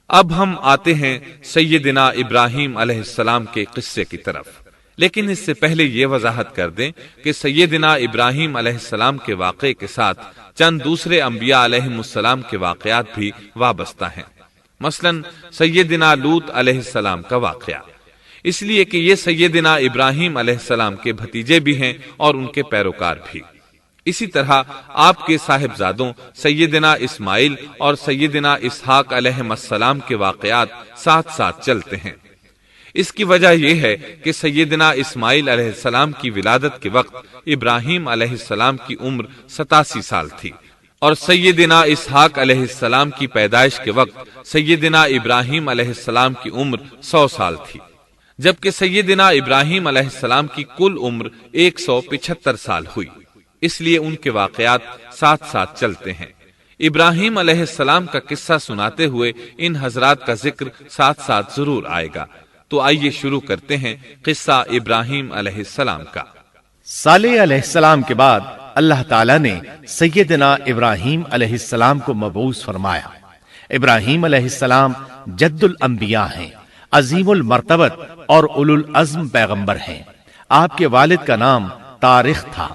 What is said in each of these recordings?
اب ہم آتے ہیں سیدنا ابراہیم علیہ السلام کے قصے کی طرف، لیکن اس سے پہلے یہ وضاحت کر دیں کہ سیدنا ابراہیم علیہ السلام کے واقعے کے ساتھ چند دوسرے انبیاء علیہ السلام کے واقعات بھی وابستہ ہیں، مثلا سیدنا لوط علیہ السلام کا واقعہ، اس لیے کہ یہ سیدنا ابراہیم علیہ السلام کے بھتیجے بھی ہیں اور ان کے پیروکار بھی۔ اسی طرح آپ کے صاحبزادوں سیدنا اسماعیل اور سیدنا اسحاق علیہ السلام کے واقعات ساتھ ساتھ چلتے ہیں۔ اس کی وجہ یہ ہے کہ سیدنا اسماعیل علیہ السلام کی ولادت کے وقت ابراہیم علیہ السلام کی عمر 87 سال تھی، اور سیدنا اسحاق علیہ السلام کی پیدائش کے وقت سیدنا ابراہیم علیہ السلام کی عمر 100 سال تھی، جبکہ سیدنا ابراہیم علیہ السلام کی کل عمر 175 سال ہوئی، اس لیے ان کے واقعات ساتھ ساتھ چلتے ہیں۔ ابراہیم علیہ السلام کا قصہ سناتے ہوئے ان حضرات کا ذکر ساتھ ساتھ ضرور آئے گا، تو آئیے شروع کرتے ہیں قصہ ابراہیم علیہ السلام کا۔ صالح علیہ السلام کے بعد اللہ تعالیٰ نے سیدنا ابراہیم علیہ السلام کو مبعوث فرمایا۔ ابراہیم علیہ السلام جد الانبیاء ہیں، عظیم المرتبت اور اولو العزم پیغمبر ہیں۔ آپ کے والد کا نام طارق تھا،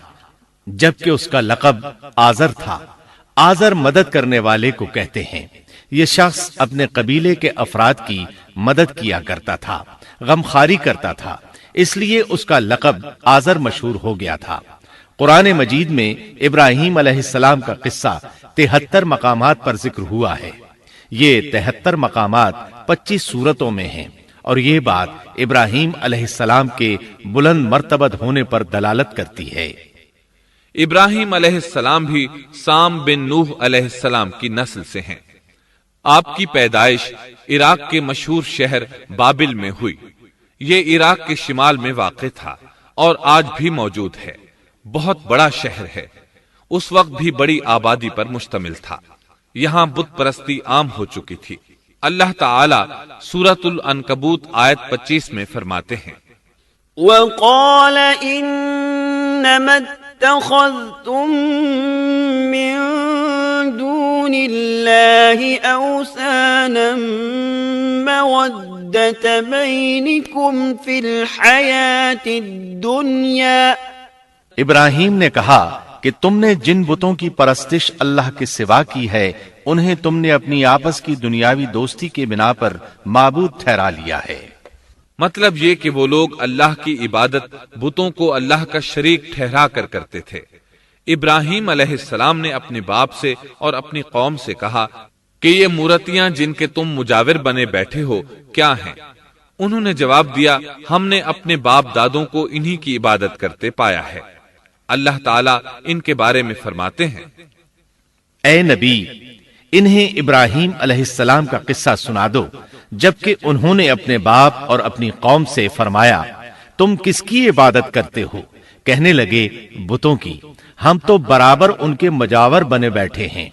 جبکہ اس کا لقب آزر تھا۔ آزر مدد کرنے والے کو کہتے ہیں۔ یہ شخص اپنے قبیلے کے افراد کی مدد کیا کرتا تھا، غمخواری کرتا تھا، اس لیے اس کا لقب آزر مشہور ہو گیا تھا۔ قرآن مجید میں ابراہیم علیہ السلام کا قصہ 73 مقامات پر ذکر ہوا ہے۔ یہ 73 مقامات 25 سورتوں میں ہیں، اور یہ بات ابراہیم علیہ السلام کے بلند مرتبت ہونے پر دلالت کرتی ہے۔ ابراہیم علیہ السلام بھی سام بن نوح علیہ السلام کی نسل سے ہیں۔ آپ کی پیدائش عراق کے مشہور شہر بابل میں ہوئی۔ یہ عراق کے شمال میں واقع تھا اور آج بھی موجود ہے۔ بہت بڑا شہر ہے، اس وقت بھی بڑی آبادی پر مشتمل تھا۔ یہاں بت پرستی عام ہو چکی تھی۔ اللہ تعالی سورۃ العنکبوت آیت 25 میں فرماتے ہیں، وَقَالَ إِنَّمَا اتَّخَذْتُم مِّن دُونِ اللَّهِ أَوْثَانًا مَّوَدَّةَ بَيْنِكُمْ فِي الْحَيَاةِ الدُّنْيَا۔ ابراہیم نے کہا کہ تم نے جن بتوں کی پرستش اللہ کے سوا کی ہے، انہیں تم نے اپنی آپس کی دنیاوی دوستی کے بنا پر معبود ٹھہرا لیا ہے۔ مطلب یہ کہ وہ لوگ اللہ کی عبادت بتوں کو اللہ کا شریک ٹھہرا کر کرتے تھے۔ ابراہیم علیہ السلام نے اپنے باپ سے اور اپنی قوم سے کہا کہ یہ مورتیاں جن کے تم مجاور بنے بیٹھے ہو کیا ہیں؟ انہوں نے جواب دیا، ہم نے اپنے باپ دادوں کو انہی کی عبادت کرتے پایا ہے۔ اللہ تعالیٰ ان کے بارے میں فرماتے ہیں، اے نبی، انہیں ابراہیم علیہ السلام کا قصہ سنا دو، جبکہ انہوں نے اپنے باپ اور اپنی قوم سے فرمایا، تم کس کی عبادت کرتے ہو؟ کہنے لگے، بتوں کی، ہم تو برابر ان کے مجاور بنے بیٹھے ہیں۔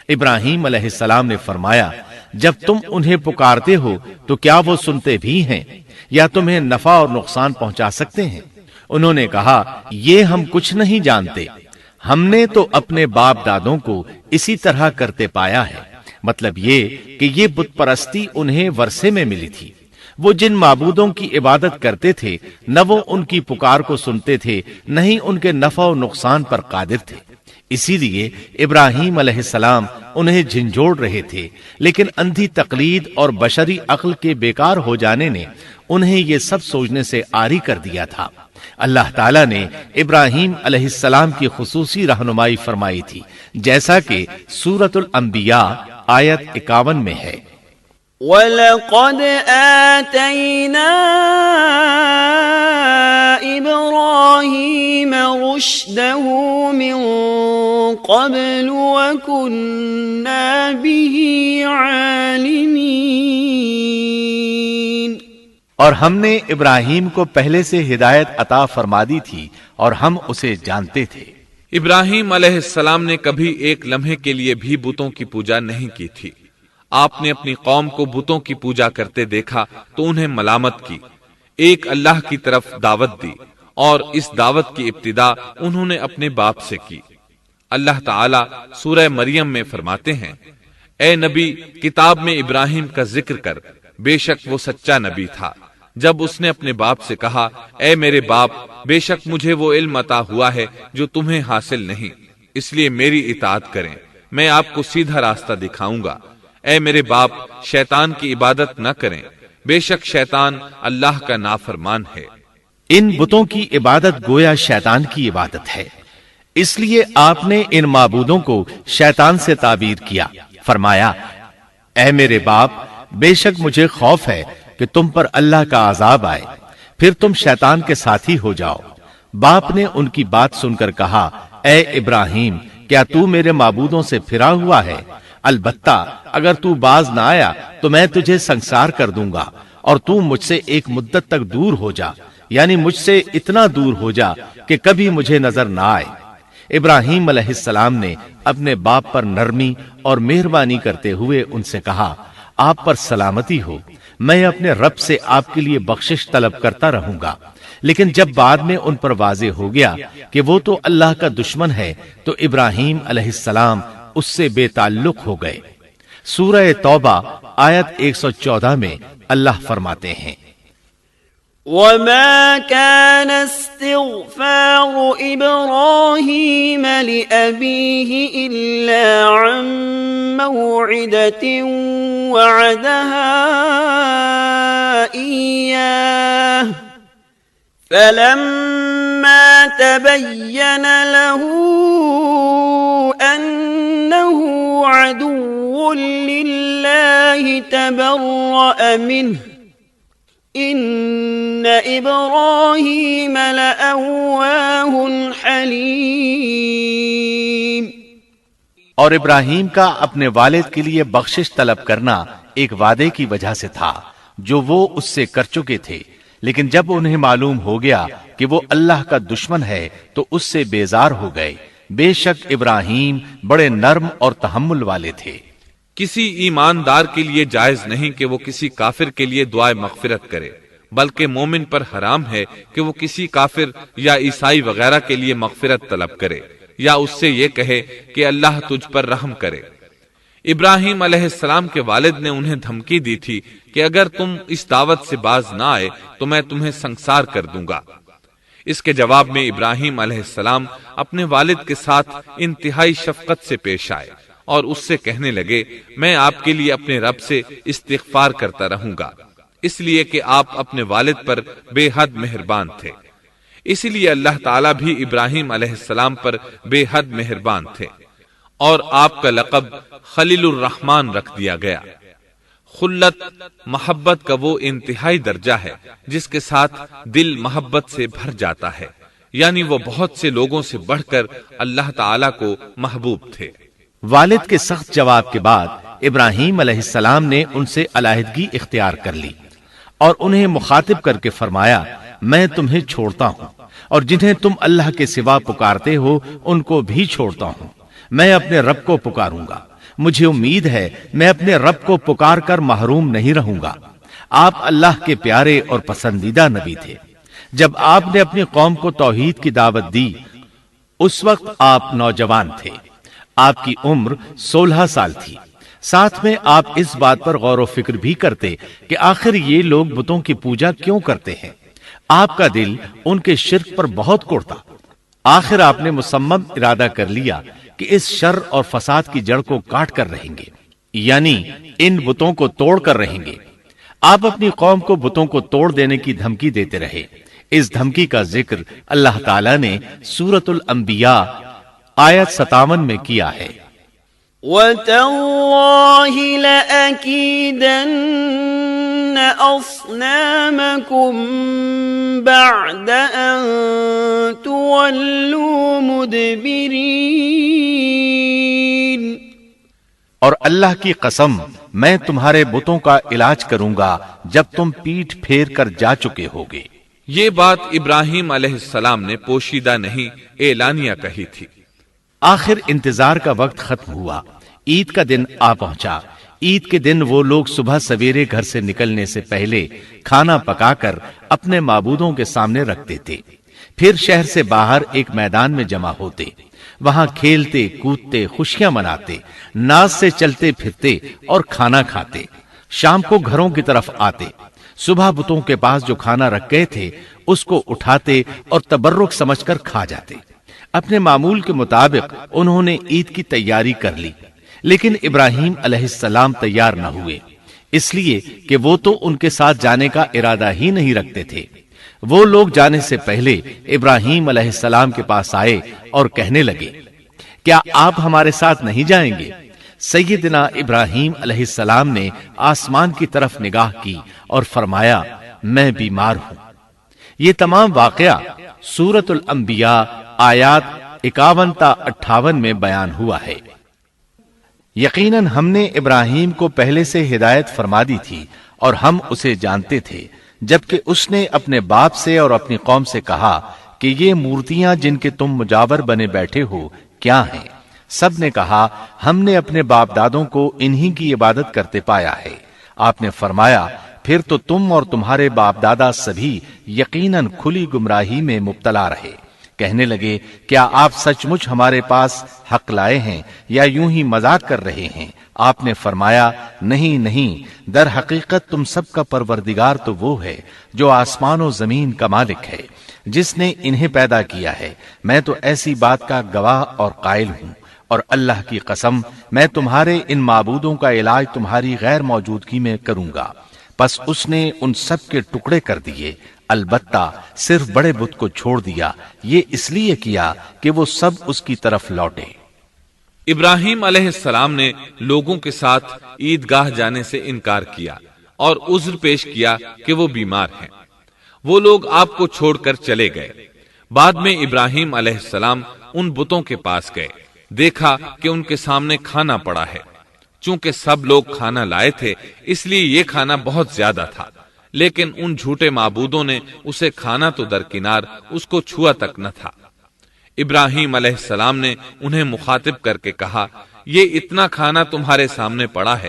ابراہیم علیہ السلام نے فرمایا، جب تم انہیں پکارتے ہو تو کیا وہ سنتے بھی ہیں یا تمہیں نفع اور نقصان پہنچا سکتے ہیں؟ انہوں نے کہا، یہ ہم کچھ نہیں جانتے، ہم نے تو اپنے باپ دادوں کو اسی طرح کرتے پایا ہے۔ مطلب یہ کہ یہ بت پرستی انہیں ورثے میں ملی تھی۔ وہ جن معبودوں کی عبادت کرتے تھے، نہ وہ ان کی پکار کو سنتے تھے، نہ ہی ان کے نفع و نقصان پر قادر تھے۔ اسی لیے ابراہیم علیہ السلام انہیں جھنجھوڑ رہے تھے، لیکن اندھی تقلید اور بشری عقل کے بیکار ہو جانے نے انہیں یہ سب سوچنے سے عاری کر دیا تھا۔ اللہ تعالیٰ نے ابراہیم علیہ السلام کی خصوصی رہنمائی فرمائی تھی، جیسا کہ سورۃ الانبیاء آیت 51 میں ہے، وَلَقَدْ آتَيْنَا إِبْرَاهِيمَ رُشْدَهُ مِن قَبْلُ وَكُنَّا بِهِ عَالِمِينَ۔ اور ہم نے ابراہیم کو پہلے سے ہدایت عطا فرما دی تھی اور ہم اسے جانتے تھے۔ ابراہیم علیہ السلام نے کبھی ایک لمحے کے لیے بھی بتوں کی پوجا نہیں کی تھی۔ آپ نے اپنی قوم کو بتوں کی پوجا کرتے دیکھا تو انہیں ملامت کی، ایک اللہ کی طرف دعوت دی، اور اس دعوت کی ابتدا انہوں نے اپنے باپ سے کی۔ اللہ تعالیٰ سورہ مریم میں فرماتے ہیں، اے نبی، کتاب میں ابراہیم کا ذکر کر، بے شک وہ سچا نبی تھا۔ جب اس نے اپنے باپ سے کہا، اے میرے باپ، بے شک مجھے وہ علم عطا ہوا ہے جو تمہیں حاصل نہیں، اس لیے میری اطاعت کریں، میں آپ کو سیدھا راستہ دکھاؤں گا۔ اے میرے باپ، شیطان کی عبادت نہ کریں، بے شک شیطان اللہ کا نافرمان ہے۔ ان بتوں کی عبادت گویا شیطان کی عبادت ہے، اس لیے آپ نے ان معبودوں کو شیطان سے تعبیر کیا۔ فرمایا، اے میرے باپ، بے شک مجھے خوف ہے کہ تم پر اللہ کا عذاب آئے، پھر تم شیطان کے ساتھی ہو جاؤ۔ باپ نے ان کی بات سن کر کہا، اے ابراہیم، کیا تو میرے معبودوں سے پھرا ہوا ہے؟ البتہ اگر تو باز نہ آیا تو میں تجھے سنسار کر دوں گا، اور تو مجھ سے ایک مدت تک دور ہو جا، یعنی مجھ سے اتنا دور ہو جا کہ کبھی مجھے نظر نہ آئے۔ ابراہیم علیہ السلام نے اپنے باپ پر نرمی اور مہربانی کرتے ہوئے ان سے کہا، آپ پر سلامتی ہو، میں اپنے رب سے آپ کے لیے بخشش طلب کرتا رہوں گا۔ لیکن جب بعد میں ان پر واضح ہو گیا کہ وہ تو اللہ کا دشمن ہے، تو ابراہیم علیہ السلام اس سے بے تعلق ہو گئے۔ سورہ توبہ آیت 114 میں اللہ فرماتے ہیں، وما كان استغفار إبراهيم لأبيه إلا عن موعدة وعدها إياه فلما تبين له أنه عدو لله تبرأ منه ان ابراہیم لأواہ حلیم۔ اور ابراہیم کا اپنے والد کے لیے بخشش طلب کرنا ایک وعدے کی وجہ سے تھا جو وہ اس سے کر چکے تھے، لیکن جب انہیں معلوم ہو گیا کہ وہ اللہ کا دشمن ہے تو اس سے بیزار ہو گئے۔ بے شک ابراہیم بڑے نرم اور تحمل والے تھے۔ کسی ایماندار کے لیے جائز نہیں کہ وہ کسی کافر کے لیے دعائے مغفرت کرے، بلکہ مومن پر حرام ہے کہ وہ کسی کافر یا عیسائی وغیرہ کے لیے مغفرت طلب کرے یا اس سے یہ کہے کہ اللہ تجھ پر رحم کرے۔ ابراہیم علیہ السلام کے والد نے انہیں دھمکی دی تھی کہ اگر تم اس دعوت سے باز نہ آئے تو میں تمہیں سنسار کر دوں گا۔ اس کے جواب میں ابراہیم علیہ السلام اپنے والد کے ساتھ انتہائی شفقت سے پیش آئے اور اس سے کہنے لگے، میں آپ کے لیے اپنے رب سے استغفار کرتا رہوں گا، اس لیے کہ آپ اپنے والد پر بے حد مہربان تھے۔ اسی لیے اللہ تعالیٰ بھی ابراہیم علیہ السلام پر بے حد مہربان تھے، اور آپ کا لقب خلیل الرحمن رکھ دیا گیا۔ خلت محبت کا وہ انتہائی درجہ ہے جس کے ساتھ دل محبت سے بھر جاتا ہے، یعنی وہ بہت سے لوگوں سے بڑھ کر اللہ تعالیٰ کو محبوب تھے۔ والد کے سخت جواب کے بعد ابراہیم علیہ السلام نے ان سے علیحدگی اختیار کر لی اور انہیں مخاطب کر کے فرمایا، میں تمہیں چھوڑتا ہوں اور جنہیں تم اللہ کے سوا پکارتے ہو ان کو بھی چھوڑتا ہوں، میں اپنے رب کو پکاروں گا، مجھے امید ہے میں اپنے رب کو پکار کر محروم نہیں رہوں گا۔ آپ اللہ کے پیارے اور پسندیدہ نبی تھے۔ جب آپ نے اپنی قوم کو توحید کی دعوت دی اس وقت آپ نوجوان تھے، آپ کی عمر 16 سال تھی۔ ساتھ میں آپ اس بات پر غور و فکر بھی کرتے کہ آخر یہ لوگ بتوں کی پوجا کیوں کرتے ہیں۔ آپ کا دل ان کے شرک پر بہت کوڑتا۔ آخر آپ نے مصمم ارادہ کر لیا کہ اس شر اور فساد کی جڑ کو کاٹ کر رہیں گے، یعنی ان بتوں کو توڑ کر رہیں گے۔ آپ اپنی قوم کو بتوں کو توڑ دینے کی دھمکی دیتے رہے۔ اس دھمکی کا ذکر اللہ تعالیٰ نے سورۃ الانبیاء آیت 57 میں کیا ہے، وَتَاللَّهِ لَأَكِيدَنَّ أَصْنَامَكُمْ بَعْدَ أَن تُوَلُّوا مُدْبِرِينَ۔ اور اللہ کی قسم میں تمہارے بتوں کا علاج کروں گا جب تم پیٹھ پھیر کر جا چکے ہوگے۔ یہ بات ابراہیم علیہ السلام نے پوشیدہ نہیں اعلانیہ کہی تھی۔ آخر انتظار کا وقت ختم ہوا، عید کا دن آ پہنچا۔ عید کے دن وہ لوگ صبح سویرے گھر سے نکلنے سے پہلے کھانا پکا کر اپنے معبودوں کے سامنے رکھتے تھے، پھر شہر سے باہر ایک میدان میں جمع ہوتے۔ وہاں کھیلتے کودتے خوشیاں مناتے، ناز سے چلتے پھرتے اور کھانا کھاتے، شام کو گھروں کی طرف آتے، صبح بتوں کے پاس جو کھانا رکھ گئے تھے اس کو اٹھاتے اور تبرک سمجھ کر کھا جاتے۔ اپنے معمول کے مطابق انہوں نے عید کی تیاری کر لی، لیکن ابراہیم علیہ السلام تیار نہ ہوئے، اس لیے کہ وہ تو ان کے ساتھ جانے کا ارادہ ہی نہیں رکھتے تھے۔ وہ لوگ جانے سے پہلے ابراہیم علیہ السلام کے پاس آئے اور کہنے لگے، کیا آپ ہمارے ساتھ نہیں جائیں گے؟ سیدنا ابراہیم علیہ السلام نے آسمان کی طرف نگاہ کی اور فرمایا، میں بیمار ہوں۔ یہ تمام واقعہ سورۃ الانبیاء آیات 51 تا 58 میں بیان ہوا ہے۔ یقیناً ہم نے ابراہیم کو پہلے سے ہدایت فرما دی تھی اور ہم اسے جانتے تھے، جبکہ اس نے اپنے باپ سے اور اپنی قوم سے کہا کہ یہ مورتیاں جن کے تم مجاور بنے بیٹھے ہو کیا ہیں؟ سب نے کہا، ہم نے اپنے باپ دادوں کو انہی کی عبادت کرتے پایا ہے۔ آپ نے فرمایا، پھر تو تم اور تمہارے باپ دادا سبھی یقیناً کھلی گمراہی میں مبتلا رہے۔ کہنے لگے، کیا آپ سچ مچ ہمارے پاس حق لائے ہیں یا یوں ہی مذاق کر رہے ہیں؟ آپ نے فرمایا، نہیں نہیں، در حقیقت تم سب کا پروردگار تو وہ ہے جو آسمان و زمین کا مالک ہے، جس نے انہیں پیدا کیا ہے۔ میں تو ایسی بات کا گواہ اور قائل ہوں، اور اللہ کی قسم میں تمہارے ان معبودوں کا علاج تمہاری غیر موجودگی میں کروں گا۔ پس اس نے ان سب کے ٹکڑے کر دیے، البتہ صرف بڑے بت کو چھوڑ دیا۔ یہ اس لیے کیا کہ وہ سب اس کی طرف لوٹے۔ ابراہیم علیہ السلام نے لوگوں کے ساتھ عیدگاہ جانے سے انکار کیا اور عذر پیش کیا کہ وہ بیمار ہیں۔ وہ لوگ آپ کو چھوڑ کر چلے گئے۔ بعد میں ابراہیم علیہ السلام ان بتوں کے پاس گئے، دیکھا کہ ان کے سامنے کھانا پڑا ہے۔ چونکہ سب لوگ کھانا لائے تھے اس لیے یہ کھانا بہت زیادہ تھا، لیکن ان جھوٹے معبودوں نے اسے کھانا تو درکنار اس کو چھوا تک نہ تھا۔ ابراہیم علیہ السلام نے انہیں مخاطب کر کے کہا، یہ اتنا کھانا تمہارے سامنے پڑا ہے،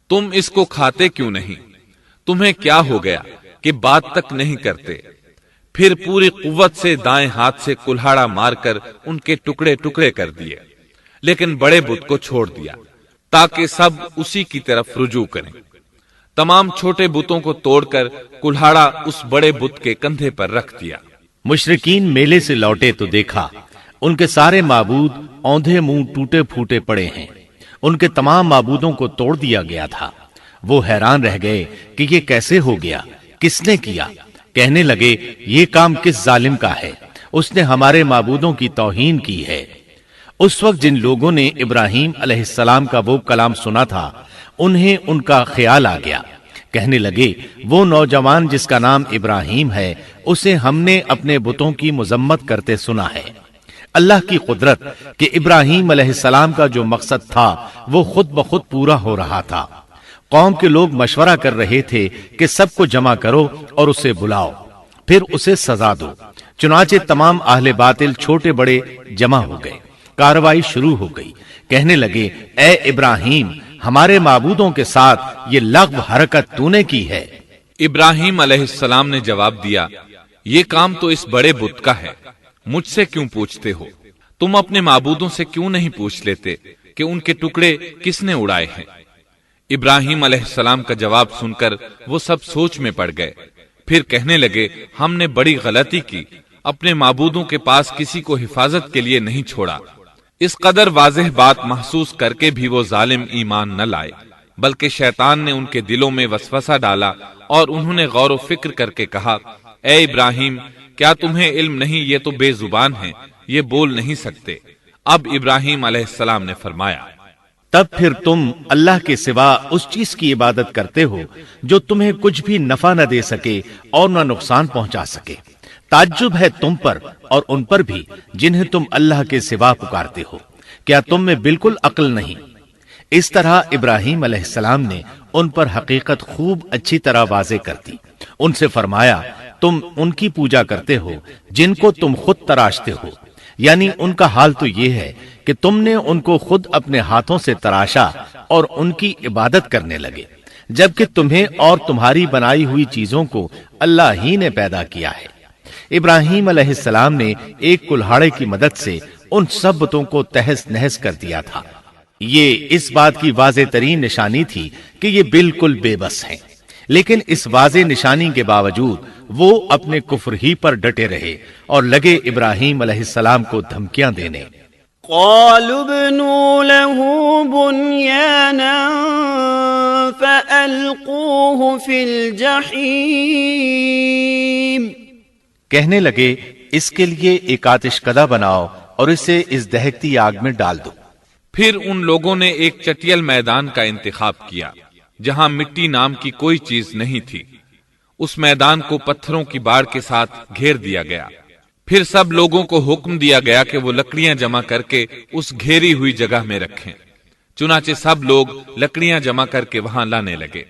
تم اس کو کھاتے کیوں نہیں؟ تمہیں کیا ہو گیا کہ بات تک نہیں کرتے؟ پھر پوری قوت سے دائیں ہاتھ سے کلہاڑا مار کر ان کے ٹکڑے ٹکڑے کر دیے، لیکن بڑے بت کو چھوڑ دیا تاکہ سب اسی کی طرف رجوع کریں۔ تمام چھوٹے بتوں کو توڑ کر کلہاڑا اس بڑے بت کے کندھے پر رکھ دیا۔ مشرکین میلے سے لوٹے تو دیکھا ان کے سارے معبود اوندھے منہ ٹوٹے پھوٹے پڑے ہیں۔ ان کے تمام معبودوں کو توڑ دیا گیا تھا۔ وہ حیران رہ گئے کہ یہ کیسے ہو گیا، کس نے کیا؟ کہنے لگے، یہ کام کس ظالم کا ہے؟ اس نے ہمارے معبودوں کی توہین کی ہے۔ اس وقت جن لوگوں نے ابراہیم علیہ السلام کا وہ کلام سنا تھا انہیں ان کا خیال آ گیا۔ کہنے لگے، وہ نوجوان جس کا نام ابراہیم ہے اسے ہم نے اپنے بتوں کی مذمت کرتے سنا ہے۔ اللہ کی قدرت کہ ابراہیم علیہ السلام کا جو مقصد تھا وہ خود بخود پورا ہو رہا تھا۔ قوم کے لوگ مشورہ کر رہے تھے کہ سب کو جمع کرو اور اسے بلاؤ، پھر اسے سزا دو۔ چنانچہ تمام اہل باطل چھوٹے بڑے جمع ہو گئے۔ کارروائی شروع ہو گئی۔ کہنے لگے، اے ابراہیم، ہمارے معبودوں کے ساتھ یہ لغو حرکت تو نے کی ہے۔ ابراہیم علیہ السلام نے جواب دیا، یہ کام تو اس بڑے بت کا ہے، مجھ سے کیوں پوچھتے ہو؟ تم اپنے معبودوں سے کیوں نہیں پوچھ لیتے کہ ان کے ٹکڑے کس نے اڑائے ہیں؟ ابراہیم علیہ السلام کا جواب سن کر وہ سب سوچ میں پڑ گئے۔ پھر کہنے لگے، ہم نے بڑی غلطی کی، اپنے معبودوں کے پاس کسی کو حفاظت کے لیے نہیں چھوڑا۔ اس قدر واضح بات محسوس کر کے بھی وہ ظالم ایمان نہ لائے، بلکہ شیطان نے ان کے دلوں میں وسوسہ ڈالا اور انہوں نے غور و فکر کر کے کہا، اے ابراہیم، کیا تمہیں علم نہیں؟ یہ تو بے زبان ہیں، یہ بول نہیں سکتے۔ اب ابراہیم علیہ السلام نے فرمایا، تب پھر تم اللہ کے سوا اس چیز کی عبادت کرتے ہو جو تمہیں کچھ بھی نفع نہ دے سکے اور نہ نقصان پہنچا سکے۔ تعجب ہے تم پر اور ان پر بھی جنہیں تم اللہ کے سوا پکارتے ہو۔ کیا تم میں بالکل عقل نہیں؟ اس طرح ابراہیم علیہ السلام نے ان پر حقیقت خوب اچھی طرح واضح کر دی۔ ان سے فرمایا، تم ان کی پوجا کرتے ہو جن کو تم خود تراشتے ہو، یعنی ان کا حال تو یہ ہے کہ تم نے ان کو خود اپنے ہاتھوں سے تراشا اور ان کی عبادت کرنے لگے، جبکہ تمہیں اور تمہاری بنائی ہوئی چیزوں کو اللہ ہی نے پیدا کیا ہے۔ ابراہیم علیہ السلام نے ایک کلہاڑے کی مدد سے ان سب بتوں کو تہس نہس کر دیا تھا۔ یہ اس بات کی واضح ترین نشانی تھی کہ یہ بالکل بے بس ہیں، لیکن اس واضح نشانی کے باوجود وہ اپنے کفر ہی پر ڈٹے رہے اور لگے ابراہیم علیہ السلام کو دھمکیاں دینے۔ قالوا ابنوا له بنيانا فألقوه في الجحيم، کہنے لگے اس کے لیے ایک آتش کدہ بناؤ اور اسے اس دہکتی آگ میں ڈال دو۔ پھر ان لوگوں نے ایک چٹیل میدان کا انتخاب کیا جہاں مٹی نام کی کوئی چیز نہیں تھی۔ اس میدان کو پتھروں کی باڑ کے ساتھ گھیر دیا گیا۔ پھر سب لوگوں کو حکم دیا گیا کہ وہ لکڑیاں جمع کر کے اس گھیری ہوئی جگہ میں رکھیں۔ چنانچہ سب لوگ لکڑیاں جمع کر کے وہاں لانے لگے،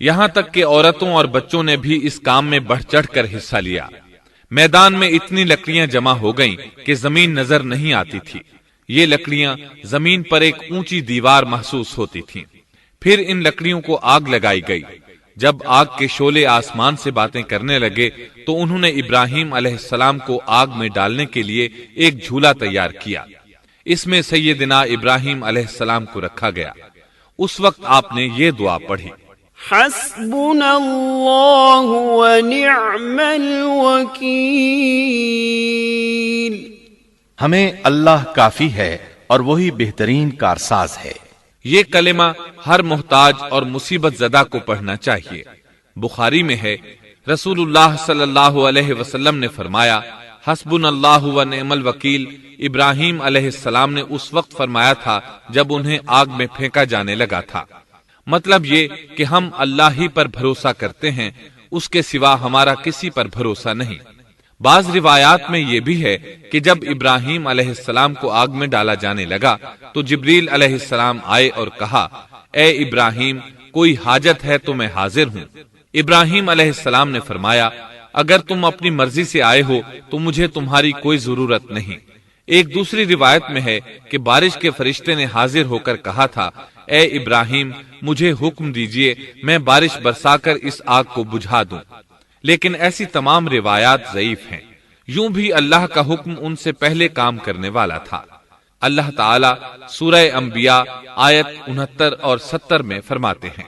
یہاں تک کہ عورتوں اور بچوں نے بھی اس کام میں بڑھ چڑھ کر حصہ لیا۔ میدان میں اتنی لکڑیاں جمع ہو گئیں کہ زمین نظر نہیں آتی تھی۔ یہ لکڑیاں زمین پر ایک اونچی دیوار محسوس ہوتی تھیں۔ پھر ان لکڑیوں کو آگ لگائی گئی۔ جب آگ کے شعلے آسمان سے باتیں کرنے لگے تو انہوں نے ابراہیم علیہ السلام کو آگ میں ڈالنے کے لیے ایک جھولا تیار کیا۔ اس میں سیدنا ابراہیم علیہ السلام کو رکھا گیا۔ اس وقت آپ نے یہ دعا پڑھی، حسبنا اللہ ونعم الوکیل، ہمیں اللہ کافی ہے اور وہی بہترین کارساز ہے۔ یہ کلمہ ہر محتاج اور مصیبت زدہ کو پڑھنا چاہیے۔ بخاری میں ہے، رسول اللہ صلی اللہ علیہ وسلم نے فرمایا، حسبنا اللہ و نعم الوکیل ابراہیم علیہ السلام نے اس وقت فرمایا تھا جب انہیں آگ میں پھینکا جانے لگا تھا۔ مطلب یہ کہ ہم اللہ ہی پر بھروسہ کرتے ہیں، اس کے سوا ہمارا کسی پر بھروسہ نہیں۔ بعض روایات میں یہ بھی ہے کہ جب ابراہیم علیہ السلام کو آگ میں ڈالا جانے لگا تو جبریل علیہ السلام آئے اور کہا، اے ابراہیم، کوئی حاجت ہے تو میں حاضر ہوں۔ ابراہیم علیہ السلام نے فرمایا، اگر تم اپنی مرضی سے آئے ہو تو مجھے تمہاری کوئی ضرورت نہیں۔ ایک دوسری روایت میں ہے کہ بارش کے فرشتے نے حاضر ہو کر کہا تھا، اے ابراہیم، مجھے حکم دیجئے میں بارش برسا کر اس آگ کو بجھا دوں۔ لیکن ایسی تمام روایات ضعیف ہیں۔ یوں بھی اللہ کا حکم ان سے پہلے کام کرنے والا تھا۔ اللہ تعالیٰ سورہ انبیاء آیت 69 اور 70 میں فرماتے ہیں،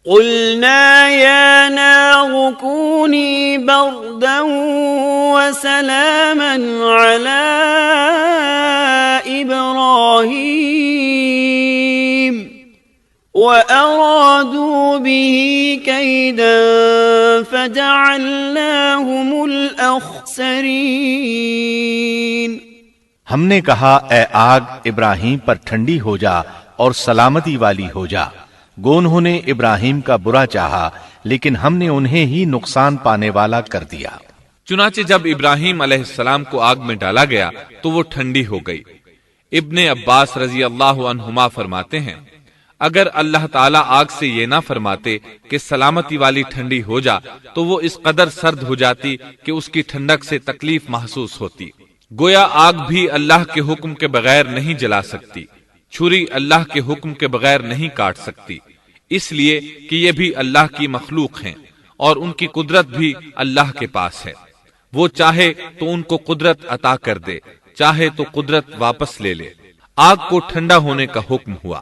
قلنا یا نار کونی بردا وسلاما علی ابراہیم وَأَرَادُوا بِهِ كَيْدًا فَجَعَلْنَاهُمُ الْأَخْسَرِينَ۔ ہم نے کہا، اے آگ ابراہیم پر ٹھنڈی ہو جا اور سلامتی والی ہو جا۔ گو انہوں نے ابراہیم کا برا چاہا لیکن ہم نے انہیں ہی نقصان پانے والا کر دیا۔ چنانچہ جب ابراہیم علیہ السلام کو آگ میں ڈالا گیا تو وہ ٹھنڈی ہو گئی۔ ابن عباس رضی اللہ عنہما فرماتے ہیں، اگر اللہ تعالیٰ آگ سے یہ نہ فرماتے کہ سلامتی والی ٹھنڈی ہو جا تو وہ اس قدر سرد ہو جاتی کہ اس کی ٹھنڈک سے تکلیف محسوس ہوتی۔ گویا آگ بھی اللہ کے حکم کے بغیر نہیں جلا سکتی، چھری اللہ کے حکم کے بغیر نہیں کاٹ سکتی، اس لیے کہ یہ بھی اللہ کی مخلوق ہیں اور ان کی قدرت بھی اللہ کے پاس ہے۔ وہ چاہے تو ان کو قدرت عطا کر دے، چاہے تو قدرت واپس لے لے۔ آگ کو ٹھنڈا ہونے کا حکم ہوا،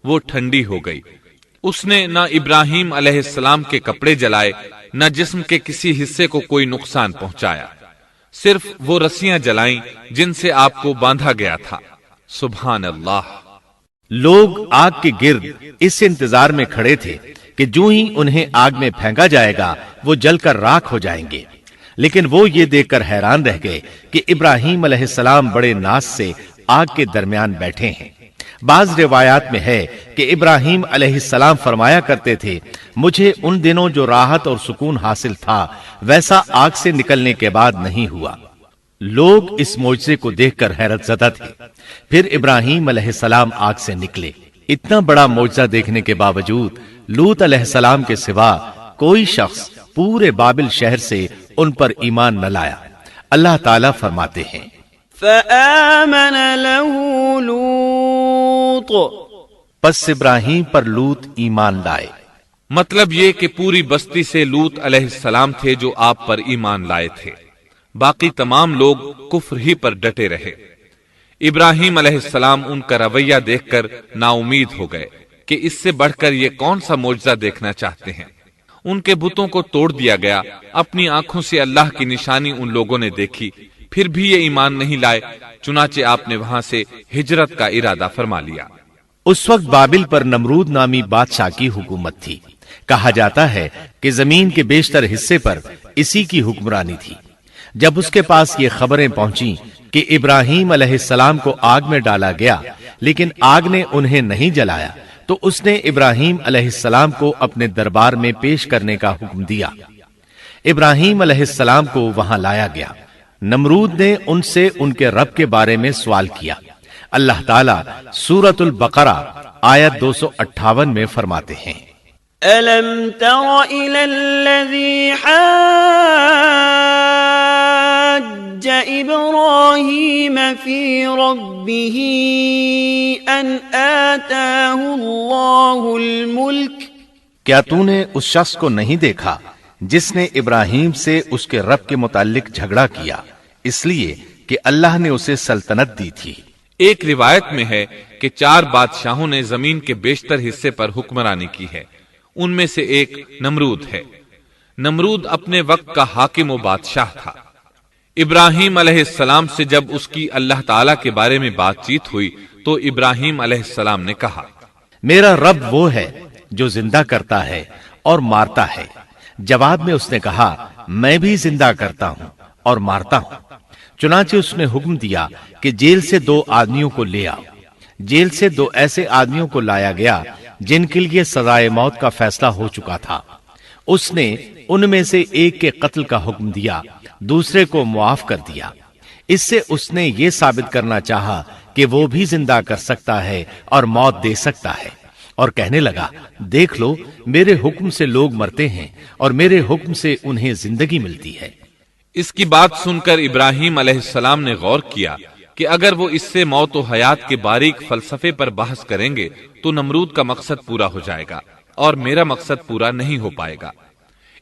وہ ٹھنڈی ہو گئی۔ اس نے نہ ابراہیم علیہ السلام کے کپڑے جلائے، نہ جسم کے کسی حصے کو کوئی نقصان پہنچایا، صرف وہ رسیاں جلائیں جن سے آپ کو باندھا گیا تھا۔ سبحان اللہ۔ لوگ آگ کے گرد اس انتظار میں کھڑے تھے کہ جو ہی انہیں آگ میں پھینکا جائے گا وہ جل کر راکھ ہو جائیں گے، لیکن وہ یہ دیکھ کر حیران رہ گئے کہ ابراہیم علیہ السلام بڑے ناز سے آگ کے درمیان بیٹھے ہیں۔ بعض روایات میں ہے کہ ابراہیم علیہ السلام فرمایا کرتے تھے، مجھے ان دنوں جو راحت اور سکون حاصل تھا ویسا آگ سے نکلنے کے بعد نہیں ہوا۔ لوگ اس معجزے کو دیکھ کر حیرت زدہ تھے۔ پھر ابراہیم علیہ السلام آگ سے نکلے۔ اتنا بڑا معجزہ دیکھنے کے باوجود لوط علیہ السلام کے سوا کوئی شخص پورے بابل شہر سے ان پر ایمان نہ لایا۔ اللہ تعالیٰ فرماتے ہیں، فآمن له لوط، پس ابراہیم پر لوط ایمان لائے۔ مطلب یہ کہ پوری بستی سے لوط علیہ السلام تھے جو آپ پر ایمان لائے تھے، باقی تمام لوگ کفر ہی پر ڈٹے رہے۔ ابراہیم علیہ السلام ان کا رویہ دیکھ کر نا امید ہو گئے کہ اس سے بڑھ کر یہ کون سا معجزہ دیکھنا چاہتے ہیں۔ ان کے بتوں کو توڑ دیا گیا، اپنی آنکھوں سے اللہ کی نشانی ان لوگوں نے دیکھی، پھر بھی یہ ایمان نہیں لائے، چنانچہ آپ نے وہاں سے ہجرت کا ارادہ فرما لیا۔ اس وقت بابل پر نمرود نامی بادشاہ کی حکومت تھی۔ کہا جاتا ہے کہ زمین کے بیشتر حصے پر اسی کی حکمرانی تھی۔ جب اس کے پاس یہ خبریں پہنچیں کہ ابراہیم علیہ السلام کو آگ میں ڈالا گیا لیکن آگ نے انہیں نہیں جلایا، تو اس نے ابراہیم علیہ السلام کو اپنے دربار میں پیش کرنے کا حکم دیا۔ ابراہیم علیہ السلام کو وہاں لایا گیا۔ نمرود نے ان سے ان کے رب کے بارے میں سوال کیا۔ اللہ تعالیٰ سورۃ البقرہ آیت 258 میں فرماتے ہیں، أَلَمْ تَرَ إِلَى الَّذِي حَاجَّ إِبْرَاهِيمَ فِي رَبِّهِ أَنْ آتَاهُ اللَّهُ الْمُلْكَ۔ کیا تو نے اس شخص کو نہیں دیکھا جس نے ابراہیم سے اس کے رب کے متعلق جھگڑا کیا اس لیے کہ اللہ نے اسے سلطنت دی تھی۔ ایک روایت میں ہے کہ 4 بادشاہوں نے زمین کے بیشتر حصے پر حکمرانی کی ہے، ان میں سے ایک نمرود ہے۔ نمرود اپنے وقت کا حاکم و بادشاہ تھا۔ ابراہیم علیہ السلام سے جب اس کی اللہ تعالیٰ کے بارے میں بات چیت ہوئی تو ابراہیم علیہ السلام نے کہا، میرا رب وہ ہے جو زندہ کرتا ہے اور مارتا ہے۔ جواب میں اس نے کہا، میں بھی زندہ کرتا ہوں اور مارتا ہوں۔ چنانچہ اس نے حکم دیا کہ جیل سے 2 آدمیوں کو لے آؤ۔ جیل سے 2 ایسے آدمیوں کو لایا گیا جن کے لیے سزائے موت کا فیصلہ ہو چکا تھا۔ اس نے ان میں سے ایک کے قتل کا حکم دیا، دوسرے کو معاف کر دیا۔ اس سے اس نے یہ ثابت کرنا چاہا کہ وہ بھی زندہ کر سکتا ہے اور موت دے سکتا ہے، اور کہنے لگا، دیکھ لو میرے حکم سے لوگ مرتے ہیں اور میرے حکم سے انہیں زندگی ملتی ہے۔ اس کی بات سن کر ابراہیم علیہ السلام نے غور کیا کہ اگر وہ اس سے موت و حیات کے باریک فلسفے پر بحث کریں گے تو نمرود کا مقصد پورا ہو جائے گا اور میرا مقصد پورا نہیں ہو پائے گا۔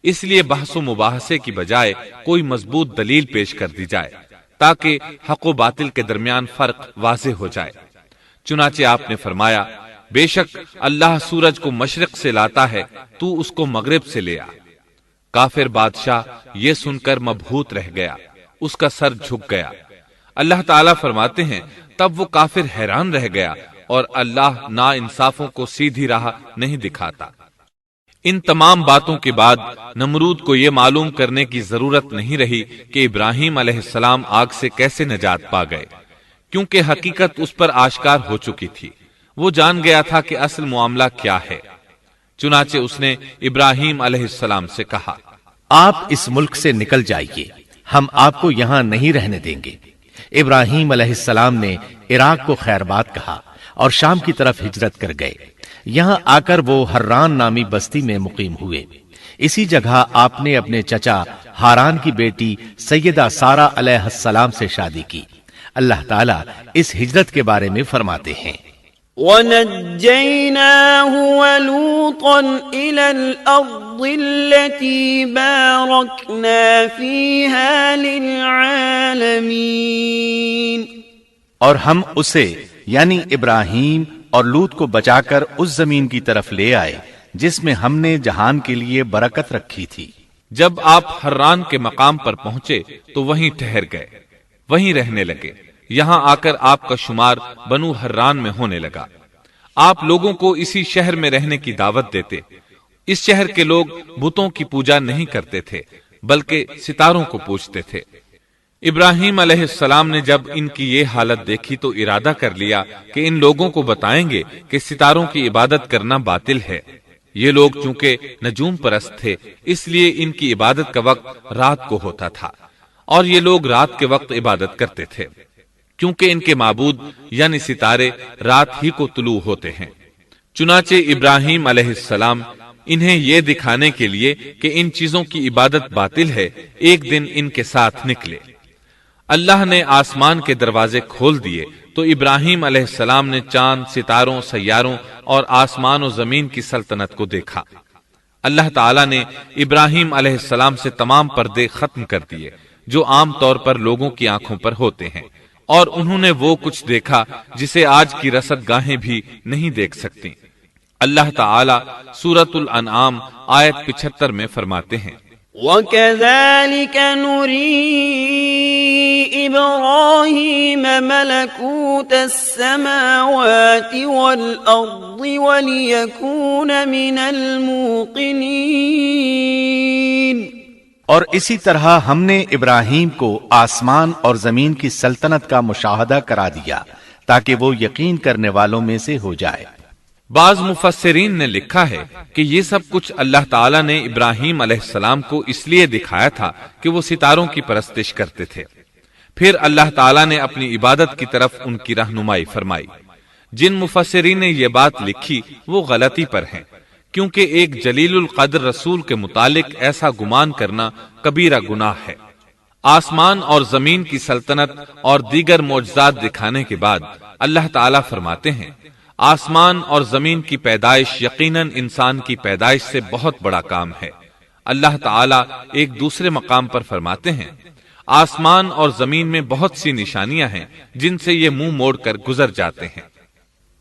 اس لیے بحث و مباحثے کی بجائے کوئی مضبوط دلیل پیش کر دی جائے تاکہ حق و باطل کے درمیان فرق واضح ہو جائے۔ چنانچہ آپ نے فرمایا، بے شک اللہ سورج کو مشرق سے لاتا ہے، تو اس کو مغرب سے لے آ۔ کافر بادشاہ یہ سن کر مبہوت رہ گیا، اس کا سر جھک گیا۔ اللہ تعالیٰ فرماتے ہیں، تب وہ کافر حیران رہ گیا اور اللہ نا انصافوں کو سیدھی راہ نہیں دکھاتا۔ ان تمام باتوں کے بعد نمرود کو یہ معلوم کرنے کی ضرورت نہیں رہی کہ ابراہیم علیہ السلام آگ سے کیسے نجات پا گئے، کیونکہ حقیقت اس پر آشکار ہو چکی تھی۔ وہ جان گیا تھا کہ اصل معاملہ کیا ہے۔ چنانچہ اس نے ابراہیم علیہ السلام سے کہا، آپ اس ملک سے نکل جائیے، ہم آپ کو یہاں نہیں رہنے دیں گے۔ ابراہیم علیہ السلام نے عراق کو خیر بات کہا اور شام کی طرف ہجرت کر گئے۔ یہاں آ کر وہ حران نامی بستی میں مقیم ہوئے۔ اسی جگہ آپ نے اپنے چچا ہاران کی بیٹی سیدہ سارہ علیہ السلام سے شادی کی۔ اللہ تعالیٰ اس ہجرت کے بارے میں فرماتے ہیں، وَنَجَّيْنَاهُ وَلُوطًا إِلَى الْأَرْضِ الَّتِي بَارَكْنَا فِيهَا لِلْعَالَمِينَ۔ اور ہم اسے یعنی ابراہیم اور لوط کو بچا کر اس زمین کی طرف لے آئے جس میں ہم نے جہان کے لیے برکت رکھی تھی۔ جب آپ حران کے مقام پر پہنچے تو وہیں ٹھہر گئے، وہیں رہنے لگے۔ یہاں آ کر آپ کا شمار بنو حران میں ہونے لگا۔ آپ لوگوں کو اسی شہر میں رہنے کی دعوت دیتے۔ اس شہر کے لوگ بتوں کی پوجا نہیں کرتے تھے بلکہ ستاروں کو پوجتے تھے۔ ابراہیم علیہ السلام نے جب ان کی یہ حالت دیکھی تو ارادہ کر لیا کہ ان لوگوں کو بتائیں گے کہ ستاروں کی عبادت کرنا باطل ہے۔ یہ لوگ چونکہ نجوم پرست تھے اس لیے ان کی عبادت کا وقت رات کو ہوتا تھا، اور یہ لوگ رات کے وقت عبادت کرتے تھے کیونکہ ان کے معبود یعنی ستارے رات ہی کو طلوع ہوتے ہیں۔ چنانچہ ابراہیم علیہ السلام انہیں یہ دکھانے کے لیے کہ ان چیزوں کی عبادت باطل ہے ایک دن ان کے ساتھ نکلے۔ اللہ نے آسمان کے دروازے کھول دیے تو ابراہیم علیہ السلام نے چاند، ستاروں، سیاروں اور آسمان و زمین کی سلطنت کو دیکھا۔ اللہ تعالیٰ نے ابراہیم علیہ السلام سے تمام پردے ختم کر دیے جو عام طور پر لوگوں کی آنکھوں پر ہوتے ہیں۔ اور انہوں نے وہ کچھ دیکھا جسے آج کی رصد گاہیں بھی نہیں دیکھ سکتی۔ اللہ تعالی سورۃ الانعام آیت 75 میں فرماتے ہیں، وَكَذَلِكَ نُرِي إِبْرَاهِيمَ مَلَكُوتَ السَّمَاوَاتِ وَالْأَرْضِ وَلِيَكُونَ مِنَ الْمُوقِنِينَ۔ اور اسی طرح ہم نے ابراہیم کو آسمان اور زمین کی سلطنت کا مشاہدہ کرا دیا تاکہ وہ یقین کرنے والوں میں سے ہو جائے۔ بعض مفسرین نے لکھا ہے کہ یہ سب کچھ اللہ تعالیٰ نے ابراہیم علیہ السلام کو اس لیے دکھایا تھا کہ وہ ستاروں کی پرستش کرتے تھے، پھر اللہ تعالیٰ نے اپنی عبادت کی طرف ان کی رہنمائی فرمائی۔ جن مفسرین نے یہ بات لکھی وہ غلطی پر ہیں، کیونکہ ایک جلیل القدر رسول کے متعلق ایسا گمان کرنا کبیرہ گناہ ہے۔ آسمان اور زمین کی سلطنت اور دیگر معجزات دکھانے کے بعد اللہ تعالیٰ فرماتے ہیں، آسمان اور زمین کی پیدائش یقیناً انسان کی پیدائش سے بہت بڑا کام ہے۔ اللہ تعالیٰ ایک دوسرے مقام پر فرماتے ہیں، آسمان اور زمین میں بہت سی نشانیاں ہیں جن سے یہ منہ موڑ کر گزر جاتے ہیں۔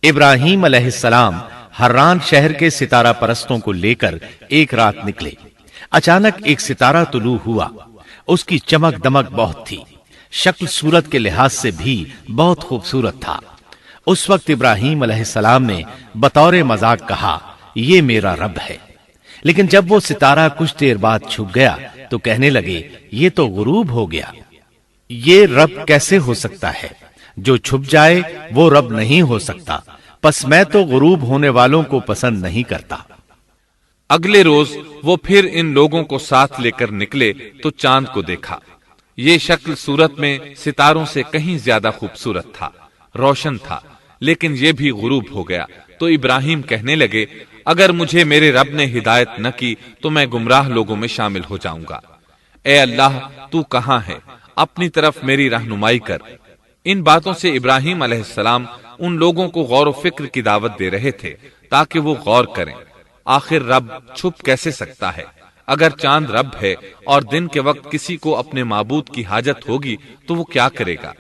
ابراہیم علیہ السلام حران شہر کے ستارہ پرستوں کو لے کر ایک رات نکلے۔ اچانک ایک ستارہ طلوع ہوا، اس کی چمک دمک بہت تھی، شکل صورت کے لحاظ سے بھی بہت خوبصورت تھا۔ اس وقت ابراہیم علیہ السلام نے بطور مذاق کہا، یہ میرا رب ہے۔ لیکن جب وہ ستارہ کچھ دیر بعد چھپ گیا تو کہنے لگے، یہ تو غروب ہو گیا، یہ رب کیسے ہو سکتا ہے؟ جو چھپ جائے وہ رب نہیں ہو سکتا، پس میں تو غروب ہونے والوں کو پسند نہیں کرتا۔ اگلے روز وہ پھر ان لوگوں کو ساتھ لے کر نکلے تو چاند کو دیکھا۔ یہ شکل صورت میں ستاروں سے کہیں زیادہ خوبصورت تھا، روشن تھا، لیکن یہ بھی غروب ہو گیا تو ابراہیم کہنے لگے، اگر مجھے میرے رب نے ہدایت نہ کی تو میں گمراہ لوگوں میں شامل ہو جاؤں گا۔ اے اللہ، تو کہاں ہے؟ اپنی طرف میری رہنمائی کر۔ ان باتوں سے ابراہیم علیہ السلام ان لوگوں کو غور و فکر کی دعوت دے رہے تھے تاکہ وہ غور کریں، آخر رب چھپ کیسے سکتا ہے؟ اگر چاند رب ہے اور دن کے وقت کسی کو اپنے معبود کی حاجت ہوگی تو وہ کیا کرے گا؟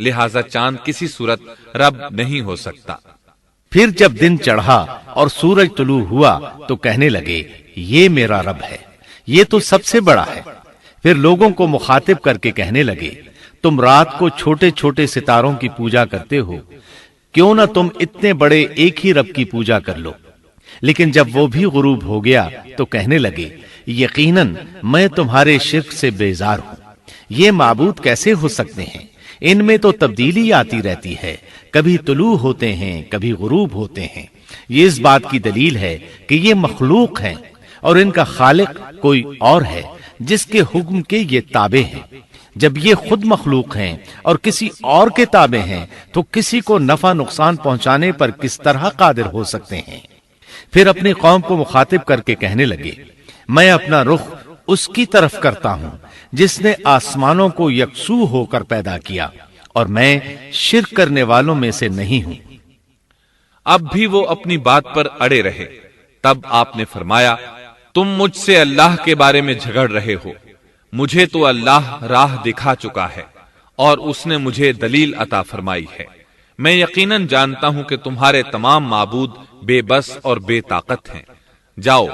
لہذا چاند کسی صورت رب نہیں ہو سکتا۔ پھر جب دن چڑھا اور سورج طلوع ہوا تو کہنے لگے، یہ میرا رب ہے، یہ تو سب سے بڑا ہے۔ پھر لوگوں کو مخاطب کر کے کہنے لگے، تم رات کو چھوٹے چھوٹے ستاروں کی پوجا کرتے ہو، کیوں نہ تم اتنے بڑے ایک ہی رب کی پوجا کر لو۔ لیکن جب وہ بھی غروب ہو گیا تو کہنے لگے، یقیناً میں تمہارے شرک سے بیزار ہوں، یہ معبود کیسے ہو سکتے ہیں؟ ان میں تو تبدیلی آتی رہتی ہے، کبھی طلوع ہوتے ہیں کبھی غروب ہوتے ہیں۔ یہ اس بات کی دلیل ہے کہ یہ مخلوق ہیں اور ان کا خالق کوئی اور ہے جس کے حکم کے یہ تابع ہیں۔ جب یہ خود مخلوق ہیں اور کسی اور کے تابع ہیں تو کسی کو نفع نقصان پہنچانے پر کس طرح قادر ہو سکتے ہیں؟ پھر اپنی قوم کو مخاطب کر کے کہنے لگے، میں اپنا رخ اس کی طرف کرتا ہوں جس نے آسمانوں کو یکسو ہو کر پیدا کیا، اور میں شرک کرنے والوں میں سے نہیں ہوں۔ اب بھی وہ اپنی بات پر اڑے رہے۔ تب آپ نے فرمایا، تم مجھ سے اللہ کے بارے میں جھگڑ رہے ہو، مجھے تو اللہ راہ دکھا چکا ہے اور اس نے مجھے دلیل عطا فرمائی ہے۔ میں یقیناً جانتا ہوں کہ تمہارے تمام معبود بے بس اور بے طاقت ہیں۔ جاؤ،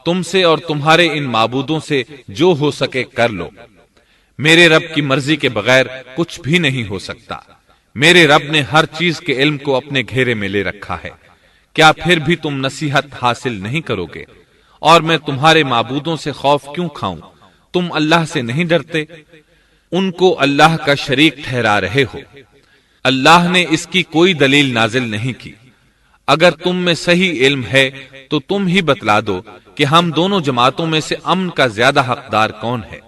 تم سے اور تمہارے ان معبودوں سے جو ہو سکے کر لو، میرے رب کی مرضی کے بغیر کچھ بھی نہیں ہو سکتا۔ میرے رب نے ہر چیز کے علم کو اپنے گھیرے میں لے رکھا ہے، کیا پھر بھی تم نصیحت حاصل نہیں کرو گے؟ اور میں تمہارے معبودوں سے خوف کیوں کھاؤں؟ تم اللہ سے نہیں ڈرتے؟ ان کو اللہ کا شریک ٹھہرا رہے ہو۔ اللہ نے اس کی کوئی دلیل نازل نہیں کی۔ اگر تم میں صحیح علم ہے تو تم ہی بتلا دو کہ ہم دونوں جماعتوں میں سے امن کا زیادہ حقدار کون ہے؟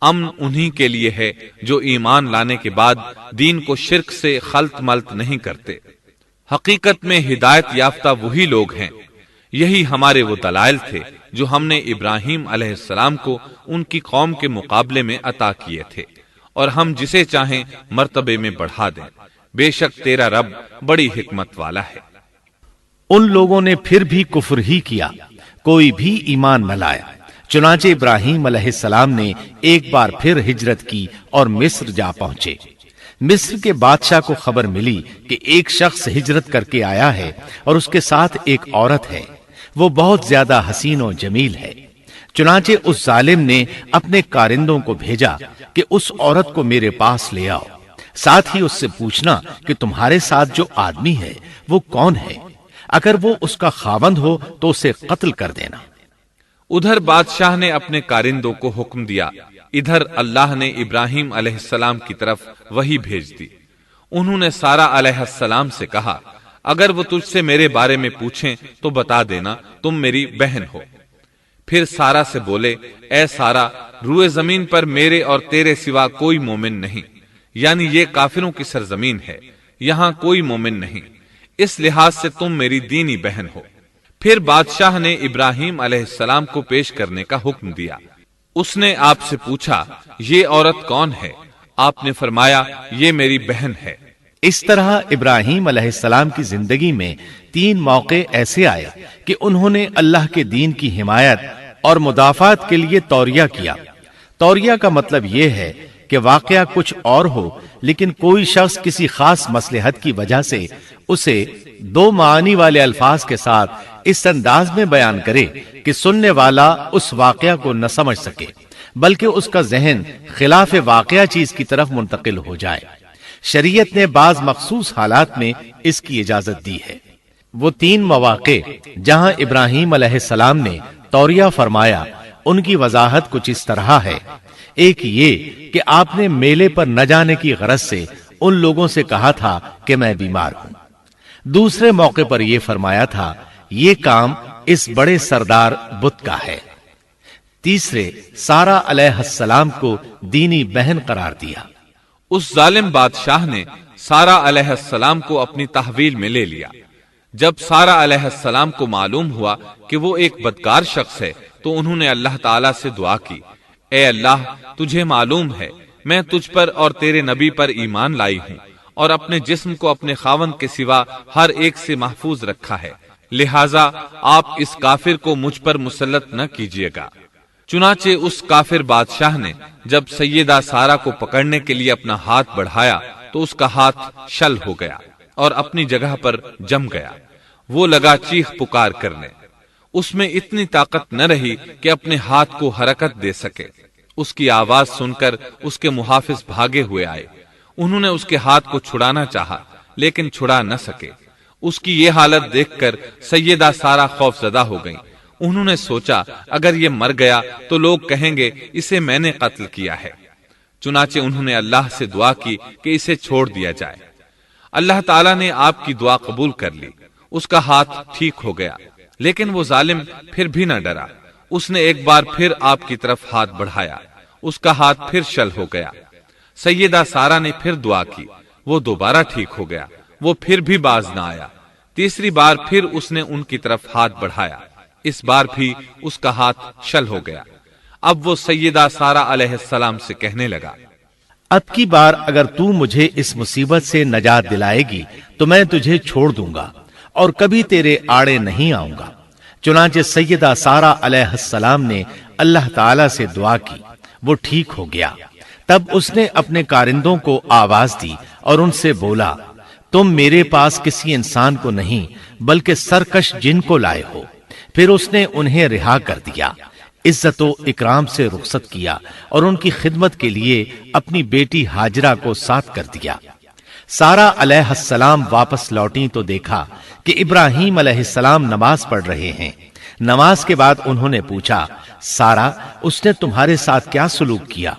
امن انہی کے لیے ہے جو ایمان لانے کے بعد دین کو شرک سے خلط ملط نہیں کرتے۔ حقیقت میں ہدایت یافتہ وہی لوگ ہیں۔ یہی ہمارے وہ دلائل تھے جو ہم نے ابراہیم علیہ السلام کو ان کی قوم کے مقابلے میں عطا کیے تھے، اور ہم جسے چاہیں مرتبے میں بڑھا دیں۔ بے شک تیرا رب بڑی حکمت والا ہے۔ ان لوگوں نے پھر بھی کفر ہی کیا، کوئی بھی ایمان نہ لایا۔ چنانچہ ابراہیم علیہ السلام نے ایک بار پھر ہجرت کی اور مصر جا پہنچے۔ مصر کے بادشاہ کو خبر ملی کہ ایک شخص ہجرت کر کے آیا ہے اور اس کے ساتھ ایک عورت ہے، وہ بہت زیادہ حسین و جمیل ہے۔ چنانچہ اس ظالم نے اپنے کارندوں کو بھیجا کہ اس عورت کو میرے پاس لے آؤ، ساتھ ہی اس سے پوچھنا کہ تمہارے ساتھ جو آدمی ہے وہ کون ہے، اگر وہ اس کا خاوند ہو تو اسے قتل کر دینا۔ ادھر بادشاہ نے اپنے کارندوں کو حکم دیا، ادھر اللہ نے ابراہیم علیہ السلام کی طرف وحی بھیج دی۔ انہوں نے سارا علیہ السلام سے کہا، اگر وہ تجھ سے میرے بارے میں پوچھیں تو بتا دینا تم میری بہن ہو۔ پھر سارا سے بولے، اے سارا، روئے زمین پر میرے اور تیرے سوا کوئی مومن نہیں، یعنی یہ کافروں کی سرزمین ہے، یہاں کوئی مومن نہیں، اس لحاظ سے تم میری دینی بہن ہو۔ پھر بادشاہ نے ابراہیم علیہ السلام کو پیش کرنے کا حکم دیا۔ اس نے آپ سے پوچھا، یہ عورت کون ہے؟ آپ نے فرمایا، یہ میری بہن ہے۔ اس طرح ابراہیم علیہ السلام کی زندگی میں 3 موقع ایسے آئے کہ انہوں نے اللہ کے دین کی حمایت اور مدافعت کے لیے توریہ کیا۔ توریہ کا مطلب یہ ہے کہ واقعہ کچھ اور ہو لیکن کوئی شخص کسی خاص مصلحت کی وجہ سے اسے 2 معانی والے الفاظ کے ساتھ اس انداز میں بیان کرے کہ سننے والا اس واقعہ کو نہ سمجھ سکے بلکہ اس کا ذہن خلاف واقعہ چیز کی طرف منتقل ہو جائے۔ شریعت نے بعض مخصوص حالات میں اس کی اجازت دی ہے۔ وہ 3 مواقع جہاں ابراہیم علیہ السلام نے توریہ فرمایا، ان کی وضاحت کچھ اس طرح ہے۔ ایک یہ کہ آپ نے میلے پر نہ جانے کی غرض سے ان لوگوں سے کہا تھا کہ میں بیمار ہوں۔ دوسرے موقع پر یہ فرمایا تھا، یہ کام اس بڑے سردار بت کا ہے۔ تیسرے، سارا علیہ السلام کو دینی بہن قرار دیا۔ اس ظالم بادشاہ نے سارا علیہ السلام کو اپنی تحویل میں لے لیا۔ جب سارا علیہ السلام کو معلوم ہوا کہ وہ ایک بدکار شخص ہے تو انہوں نے اللہ تعالیٰ سے دعا کی، اے اللہ، تجھے معلوم ہے میں تجھ پر اور تیرے نبی پر ایمان لائی ہوں اور اپنے جسم کو اپنے خاوند کے سوا ہر ایک سے محفوظ رکھا ہے، لہٰذا آپ اس کافر کو مجھ پر مسلط نہ کیجیے گا۔ چنانچہ اس کافر بادشاہ نے جب سیدہ سارا کو پکڑنے کے لیے اپنا ہاتھ بڑھایا تو اس کا ہاتھ شل ہو گیا اور اپنی جگہ پر جم گیا۔ وہ لگا چیخ پکار کرنے، اس میں اتنی طاقت نہ رہی کہ اپنے ہاتھ کو حرکت دے سکے۔ اس کی آواز سن کر اس کے محافظ بھاگے ہوئے آئے، انہوں نے اس کے ہاتھ کو چھڑانا چاہا لیکن چھڑا نہ سکے۔ اس کی یہ حالت دیکھ کر سیدہ سارا خوف زدہ ہو گئیں۔ انہوں نے سوچا اگر یہ مر گیا تو لوگ کہیں گے اسے میں نے قتل کیا ہے۔ چنانچہ انہوں نے اللہ سے دعا کی کہ اسے چھوڑ دیا جائے۔ اللہ تعالیٰ نے آپ کی دعا قبول کر لی، اس کا ہاتھ ٹھیک ہو گیا، لیکن وہ ظالم پھر بھی نہ ڈرا۔ اس نے ایک بار پھر آپ کی طرف ہاتھ بڑھایا، اس کا ہاتھ پھر شل ہو گیا۔ سیدہ سارا نے پھر دعا کی، وہ دوبارہ ٹھیک ہو گیا، وہ پھر بھی باز نہ آیا۔ تیسری بار پھر اس نے ان کی طرف ہاتھ بڑھایا، اس بار بھی اس کا ہاتھ شل ہو گیا۔ اب وہ سیدہ سارا علیہ السلام سے کہنے لگا، اب کی بار اگر تو مجھے اس مصیبت سے نجات دلائے گی تو میں تجھے چھوڑ دوں گا اور کبھی تیرے آڑے نہیں آؤں گا۔ چنانچہ سیدہ سارا علیہ السلام نے اللہ تعالی سے دعا کی، وہ ٹھیک ہو گیا۔ تب اس نے اپنے کارندوں کو آواز دی اور ان سے بولا، تم میرے پاس کسی انسان کو نہیں بلکہ سرکش جن کو لائے ہو۔ پھر اس نے انہیں رہا کر دیا، عزت و اکرام سے رخصت کیا اور ان کی خدمت کے لیے اپنی بیٹی ہاجرہ کو ساتھ کر دیا۔ سارا علیہ السلام واپس لوٹیں تو دیکھا کہ ابراہیم علیہ السلام نماز پڑھ رہے ہیں۔ نماز کے بعد انہوں نے پوچھا، سارا، اس نے تمہارے ساتھ کیا سلوک کیا؟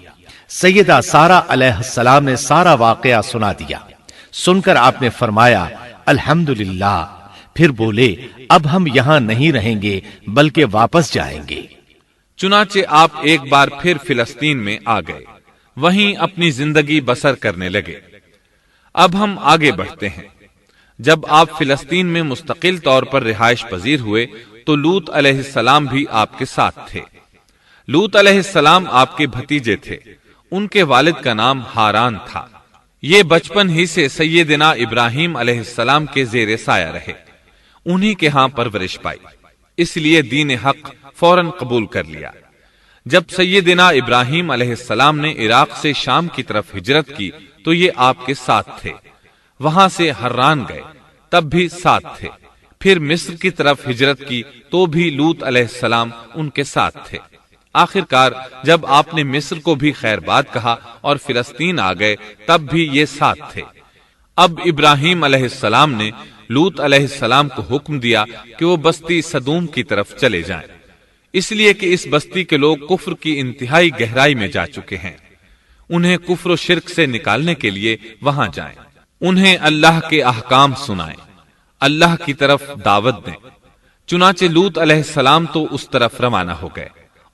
سیدہ سارا علیہ السلام نے سارا واقعہ سنا دیا۔ سن کر آپ نے فرمایا، الحمدللہ۔ پھر بولے، اب ہم یہاں نہیں رہیں گے بلکہ واپس جائیں گے۔ چنانچہ آپ ایک بار پھر فلسطین میں آ گئے، وہیں اپنی زندگی بسر کرنے لگے۔ اب ہم آگے بڑھتے ہیں۔ جب آپ فلسطین میں مستقل طور پر رہائش پذیر ہوئے تو لوط علیہ السلام بھی آپ کے ساتھ تھے۔ لوط علیہ السلام آپ کے بھتیجے تھے، ان کے والد کا نام ہاران تھا۔ یہ بچپن ہی سے سیدنا ابراہیم علیہ السلام کے زیر سایہ رہے، انہی کے ہاں پرورش پائی، اس لیے دین حق فوراً قبول کر لیا۔ جب سیدنا ابراہیم علیہ السلام نے عراق سے شام کی طرف ہجرت کی تو یہ آپ کے ساتھ تھے، وہاں سے حران گئے تب بھی ساتھ تھے، پھر مصر کی طرف ہجرت کی تو بھی لوط علیہ السلام ان کے ساتھ تھے۔ آخر کار جب آپ نے مصر کو بھی خیر بات کہا اور فلسطین آ گئے تب بھی یہ ساتھ تھے۔ اب ابراہیم علیہ السلام نے لوط علیہ السلام کو حکم دیا کہ وہ بستی سدوم کی طرف چلے جائیں، اس لیے کہ اس بستی کے لوگ کفر کی انتہائی گہرائی میں جا چکے ہیں، انہیں کفر و شرک سے نکالنے کے لیے وہاں جائیں، انہیں اللہ کے احکام سنائیں، اللہ کی طرف دعوت دیں۔ چنانچہ لوط علیہ السلام تو اس طرف روانہ ہو گئے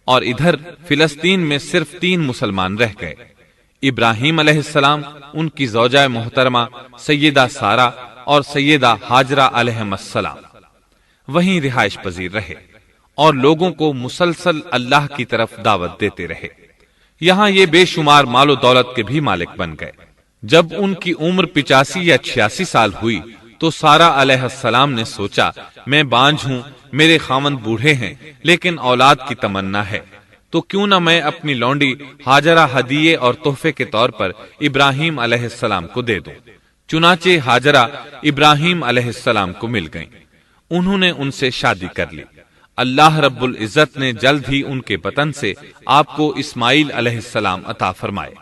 اور ادھر فلسطین میں صرف 3 مسلمان رہ گئے، ابراہیم علیہ السلام، ان کی زوجہ محترمہ سیدہ سارہ اور سیدہ ہاجرہ علیہم السلام وہیں رہائش پذیر رہے اور لوگوں کو مسلسل اللہ کی طرف دعوت دیتے رہے، یہاں یہ بے شمار مال و دولت کے بھی مالک بن گئے۔ جب ان کی عمر 85 یا 86 سال ہوئی تو سارہ علیہ السلام نے سوچا، میں بانجھ ہوں، میرے خاوند بوڑھے ہیں لیکن اولاد کی تمنا ہے، تو کیوں نہ میں اپنی لونڈی ہاجرہ ہدیے اور تحفے کے طور پر ابراہیم علیہ السلام کو دے دوں۔ چنانچہ ہاجرہ ابراہیم علیہ السلام کو مل گئیں، انہوں نے ان سے شادی کر لی۔ اللہ رب العزت نے جلد ہی ان کے بطن سے آپ کو اسماعیل علیہ السلام عطا فرمائے۔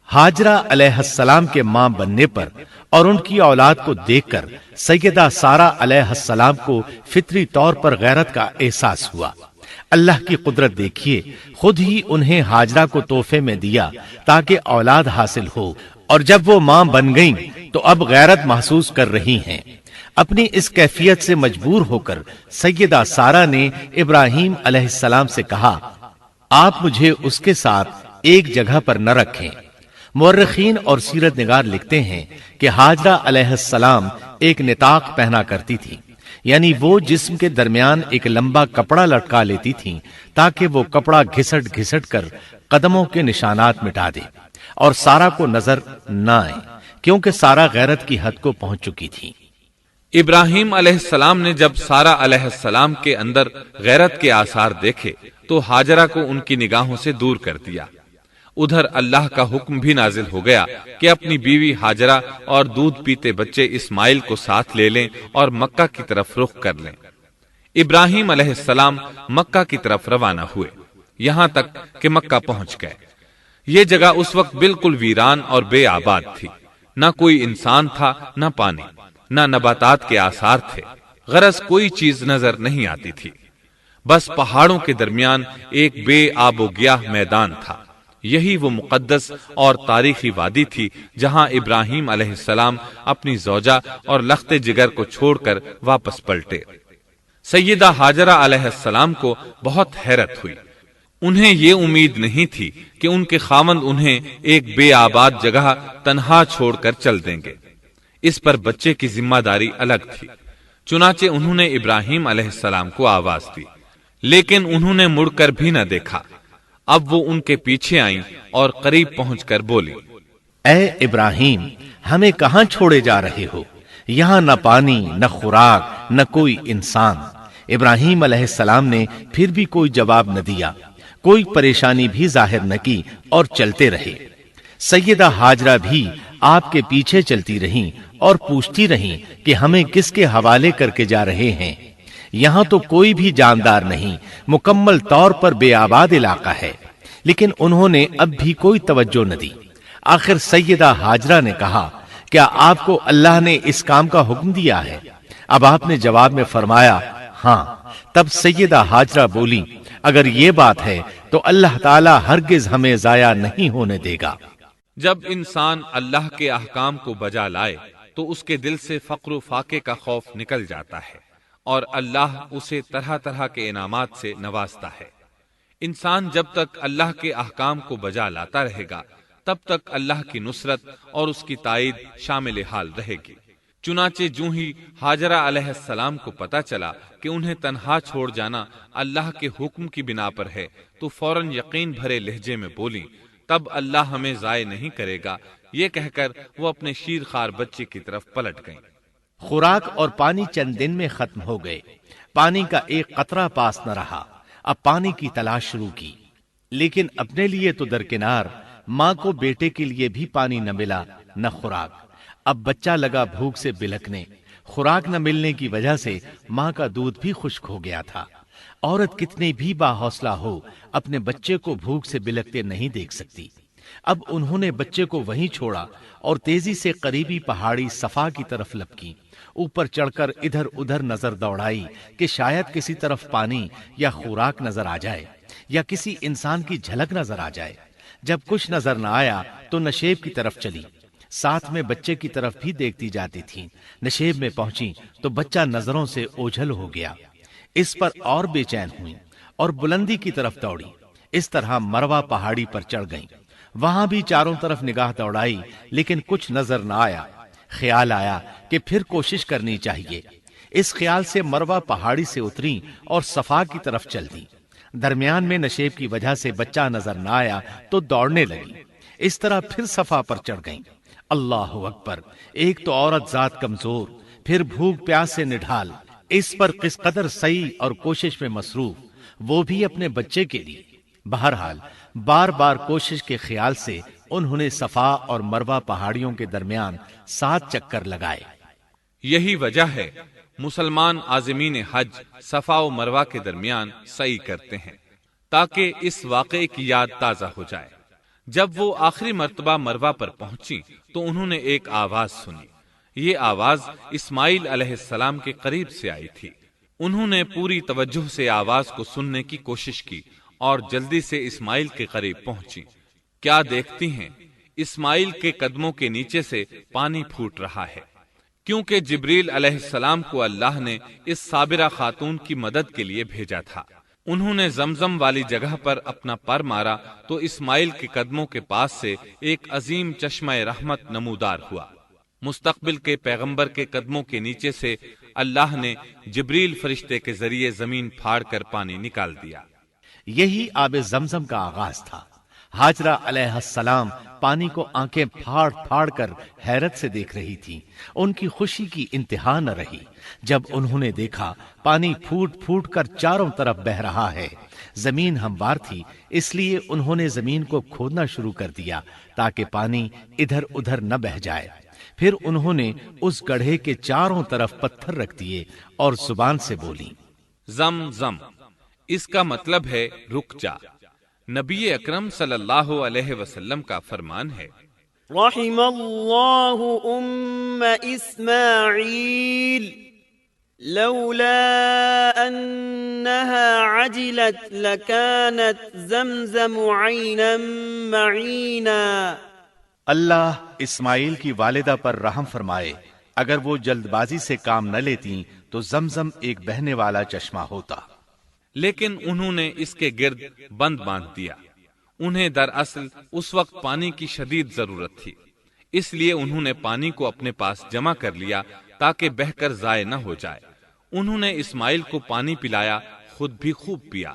ہاجرہ علیہ السلام کے ماں بننے پر اور ان کی اولاد کو دیکھ کر سیدہ سارہ علیہ السلام کو فطری طور پر غیرت کا احساس ہوا۔ اللہ کی قدرت دیکھیے، خود ہی انہیں ہاجرہ کو تحفے میں دیا تاکہ اولاد حاصل ہو، اور جب وہ ماں بن گئیں تو اب غیرت محسوس کر رہی ہیں۔ اپنی اس کیفیت سے مجبور ہو کر سیدہ سارہ نے ابراہیم علیہ السلام سے کہا، آپ مجھے اس کے ساتھ ایک جگہ پر نہ رکھیں۔ مورخین اور سیرت نگار لکھتے ہیں کہ ہاجرہ علیہ السلام ایک نطاق پہنا کرتی تھی، یعنی وہ جسم کے درمیان ایک لمبا کپڑا لٹکا لیتی تھیں تاکہ وہ کپڑا گھسٹ گھسٹ کر قدموں کے نشانات مٹا دے اور سارہ کو نظر نہ آئے، کیونکہ سارہ غیرت کی حد کو پہنچ چکی تھی۔ ابراہیم علیہ السلام نے جب سارہ علیہ السلام کے اندر غیرت کے آثار دیکھے تو ہاجرہ کو ان کی نگاہوں سے دور کر دیا۔ ادھر اللہ کا حکم بھی نازل ہو گیا کہ اپنی بیوی ہاجرہ اور دودھ پیتے بچے اسماعیل کو ساتھ لے لیں اور مکہ کی طرف رخ کر لیں۔ ابراہیم علیہ السلام مکہ کی طرف روانہ ہوئے، یہاں تک کہ مکہ پہنچ گئے۔ یہ جگہ اس وقت بالکل ویران اور بے آباد تھی، نہ کوئی انسان تھا، نہ پانی، نہ نباتات کے آثار تھے، غرض کوئی چیز نظر نہیں آتی تھی، بس پہاڑوں کے درمیان ایک بے آب و گیاہ میدان تھا۔ یہی وہ مقدس اور تاریخی وادی تھی جہاں ابراہیم علیہ السلام اپنی زوجہ اور لخت جگر کو چھوڑ کر واپس پلٹے۔ سیدہ ہاجرہ علیہ السلام کو بہت حیرت ہوئی، انہیں یہ امید نہیں تھی کہ ان کے خاوند انہیں ایک بے آباد جگہ تنہا چھوڑ کر چل دیں گے، اس پر بچے کی ذمہ داری الگ تھی۔ چنانچہ انہوں نے ابراہیم علیہ السلام کو آواز دی، لیکن انہوں نے مڑ کر بھی نہ دیکھا۔ اب وہ ان کے پیچھے آئیں اور قریب پہنچ کر بولی، اے ابراہیم، ہمیں کہاں چھوڑے جا رہے ہو؟ یہاں نہ پانی، نہ خوراک، نہ کوئی انسان۔ ابراہیم علیہ السلام نے پھر بھی کوئی جواب نہ دیا، کوئی پریشانی بھی ظاہر نہ کی اور چلتے رہے۔ سیدہ ہاجرہ بھی آپ کے پیچھے چلتی رہیں اور پوچھتی رہیں کہ ہمیں کس کے حوالے کر کے جا رہے ہیں؟ یہاں تو کوئی بھی جاندار نہیں، مکمل طور پر بے آباد علاقہ ہے، لیکن انہوں نے اب بھی کوئی توجہ نہ دی۔ آخر سیدہ ہاجرہ نے کہا، کیا آپ کو اللہ نے اس کام کا حکم دیا ہے؟ اب آپ نے جواب میں فرمایا، ہاں۔ تب سیدہ ہاجرہ بولی، اگر یہ بات ہے تو اللہ تعالی ہرگز ہمیں ضائع نہیں ہونے دے گا۔ جب انسان اللہ کے احکام کو بجا لائے تو اس کے دل سے فقر و فاقے کا خوف نکل جاتا ہے اور اللہ اسے طرح طرح کے انعامات سے نوازتا ہے۔ انسان جب تک اللہ کے احکام کو بجا لاتا رہے گا تب تک اللہ کی نصرت اور اس کی تائید شامل حال رہے گی۔ چنانچہ جوں ہی ہاجرہ علیہ السلام کو پتا چلا کہ انہیں تنہا چھوڑ جانا اللہ کے حکم کی بنا پر ہے تو فوراً یقین بھرے لہجے میں بولی، تب اللہ ہمیں ضائع نہیں کرے گا۔ یہ کہہ کر وہ اپنے شیر خوار بچے کی طرف پلٹ گئیں۔ خوراک اور پانی چند دن میں ختم ہو گئے، پانی کا ایک قطرہ پاس نہ رہا۔ اب پانی کی تلاش شروع کی، لیکن اپنے لیے تو درکنار، ماں کو بیٹے کے لیے بھی پانی نہ ملا۔ نہ خوراک۔ اب بچہ لگا بھوک سے بلکنے، خوراک نہ ملنے کی وجہ سے ماں کا دودھ بھی خشک ہو گیا تھا۔ عورت کتنی بھی باحوصلہ ہو اپنے بچے کو بھوک سے بلکتے نہیں دیکھ سکتی۔ اب انہوں نے بچے کو وہیں چھوڑا اور تیزی سے قریبی پہاڑی صفا کی طرف لپکی، اوپر چڑھ کر ادھر ادھر نظر دوڑائی کہ شاید کسی طرف پانی یا خوراک نظر آ جائے یا کسی انسان کی جھلک نظر آ جائے۔ جب کچھ نظر نہ آیا تو نشیب کی طرف چلی، ساتھ میں بچے کی طرف بھی دیکھتی جاتی تھی۔ نشیب میں پہنچی تو بچہ نظروں سے اوجھل ہو گیا۔ اس پر اور بے چین ہوئی اور بلندی کی طرف دوڑی۔ اس طرح مروہ پہاڑی پر چڑھ گئیں۔ وہاں بھی چاروں طرف نگاہ دوڑائی لیکن کچھ نظر نہ آیا۔ خیال آیا کہ پھر کوشش کرنی چاہیے۔ اس خیال سے مروہ پہاڑی سے اتری اور صفا کی طرف چل دی۔ درمیان میں نشیب کی وجہ سے بچہ نظر نہ آیا تو دوڑنے لگی۔ اس طرح پھر صفا پر چڑھ گئیں۔ اللہ اکبر! ایک تو عورت ذات کمزور، پھر بھوک پیاس سے نڈھال، اس پر کس قدر سعی اور کوشش میں مصروف، وہ بھی اپنے بچے کے لیے۔ بہرحال بار بار کوشش کے خیال سے انہوں نے صفا اور مروہ پہاڑیوں کے درمیان 7 چکر لگائے۔ یہی وجہ ہے مسلمان عازمین حج صفا و مروہ کے درمیان سعی کرتے ہیں تاکہ اس واقعے کی یاد تازہ ہو جائے۔ جب وہ آخری مرتبہ مروہ پر پہنچی تو انہوں نے ایک آواز سنی۔ یہ آواز اسماعیل علیہ السلام کے قریب سے آئی تھی۔ انہوں نے پوری توجہ سے آواز کو سننے کی کوشش کی اور جلدی سے اسماعیل کے قریب پہنچی۔ کیا دیکھتی ہیں؟ اسماعیل کے قدموں کے نیچے سے پانی پھوٹ رہا ہے، کیونکہ جبریل علیہ السلام کو اللہ نے اس صابرہ خاتون کی مدد کے لیے بھیجا تھا۔ انہوں نے زمزم والی جگہ پر اپنا پر مارا تو اسماعیل کے قدموں کے پاس سے ایک عظیم چشمہ رحمت نمودار ہوا۔ مستقبل کے پیغمبر کے قدموں کے نیچے سے اللہ نے جبریل فرشتے کے ذریعے زمین پھاڑ کر پانی نکال دیا۔ یہی آب زمزم کا آغاز تھا۔ ہاجرہ علیہ السلام پانی کو آنکھیں پھاڑ پھاڑ کر حیرت سے دیکھ رہی تھی۔ ان کی خوشی کی انتہا نہ رہی جب انہوں نے دیکھا پانی پھوٹ پھوٹ کر چاروں طرف بہ رہا ہے۔ زمین ہموار تھی، اس لیے انہوں نے زمین کو کھودنا شروع کر دیا تاکہ پانی ادھر ادھر نہ بہ جائے۔ پھر انہوں نے اس گڑھے کے چاروں طرف پتھر رکھ دیے اور زبان سے بولی، زم زم، اس کا مطلب ہے رک جا۔ نبی اکرم صلی اللہ علیہ وسلم کا فرمان ہے، رحم اللہ اسماعیل لولا انها عجلت لكانت زمزم عینا معینا۔ اللہ اسماعیل کی والدہ پر رحم فرمائے، اگر وہ جلد بازی سے کام نہ لیتی تو زمزم ایک بہنے والا چشمہ ہوتا۔ لیکن انہوں نے اس کے گرد بند باندھ دیا۔ انہیں دراصل اس وقت پانی کی شدید ضرورت تھی، اس لیے انہوں نے پانی کو اپنے پاس جمع کر لیا تاکہ بہہ کر ضائع نہ ہو جائے۔ انہوں نے اسماعیل کو پانی پلایا، خود بھی خوب پیا،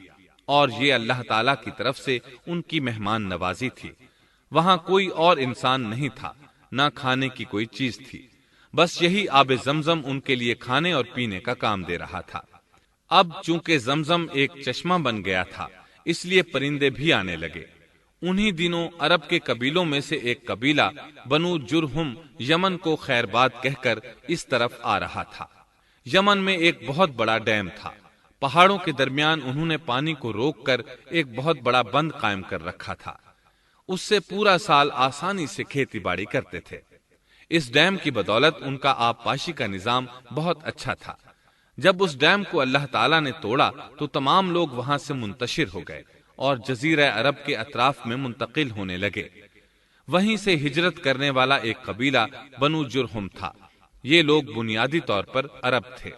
اور یہ اللہ تعالی کی طرف سے ان کی مہمان نوازی تھی۔ وہاں کوئی اور انسان نہیں تھا، نہ کھانے کی کوئی چیز تھی، بس یہی آب زمزم ان کے لیے کھانے اور پینے کا کام دے رہا تھا۔ اب چونکہ زمزم ایک چشمہ بن گیا تھا، اس لیے پرندے بھی آنے لگے۔ انہی دنوں عرب کے قبیلوں میں سے ایک قبیلہ بنو جرہم یمن کو خیر باد کہہ کر اس طرف آ رہا تھا۔ یمن میں ایک بہت بڑا ڈیم تھا۔ پہاڑوں کے درمیان انہوں نے پانی کو روک کر ایک بہت بڑا بند قائم کر رکھا تھا۔ اس سے پورا سال آسانی سے کھیتی باڑی کرتے تھے۔ اس ڈیم کی بدولت ان کا آب پاشی کا نظام بہت اچھا تھا۔ جب اس ڈیم کو اللہ تعالیٰ نے توڑا تو تمام لوگ وہاں سے منتشر ہو گئے اور جزیرہ عرب کے اطراف میں منتقل ہونے لگے۔ وہیں سے ہجرت کرنے والا ایک قبیلہ بنو جرہم تھا۔ یہ لوگ بنیادی طور پر عرب تھے۔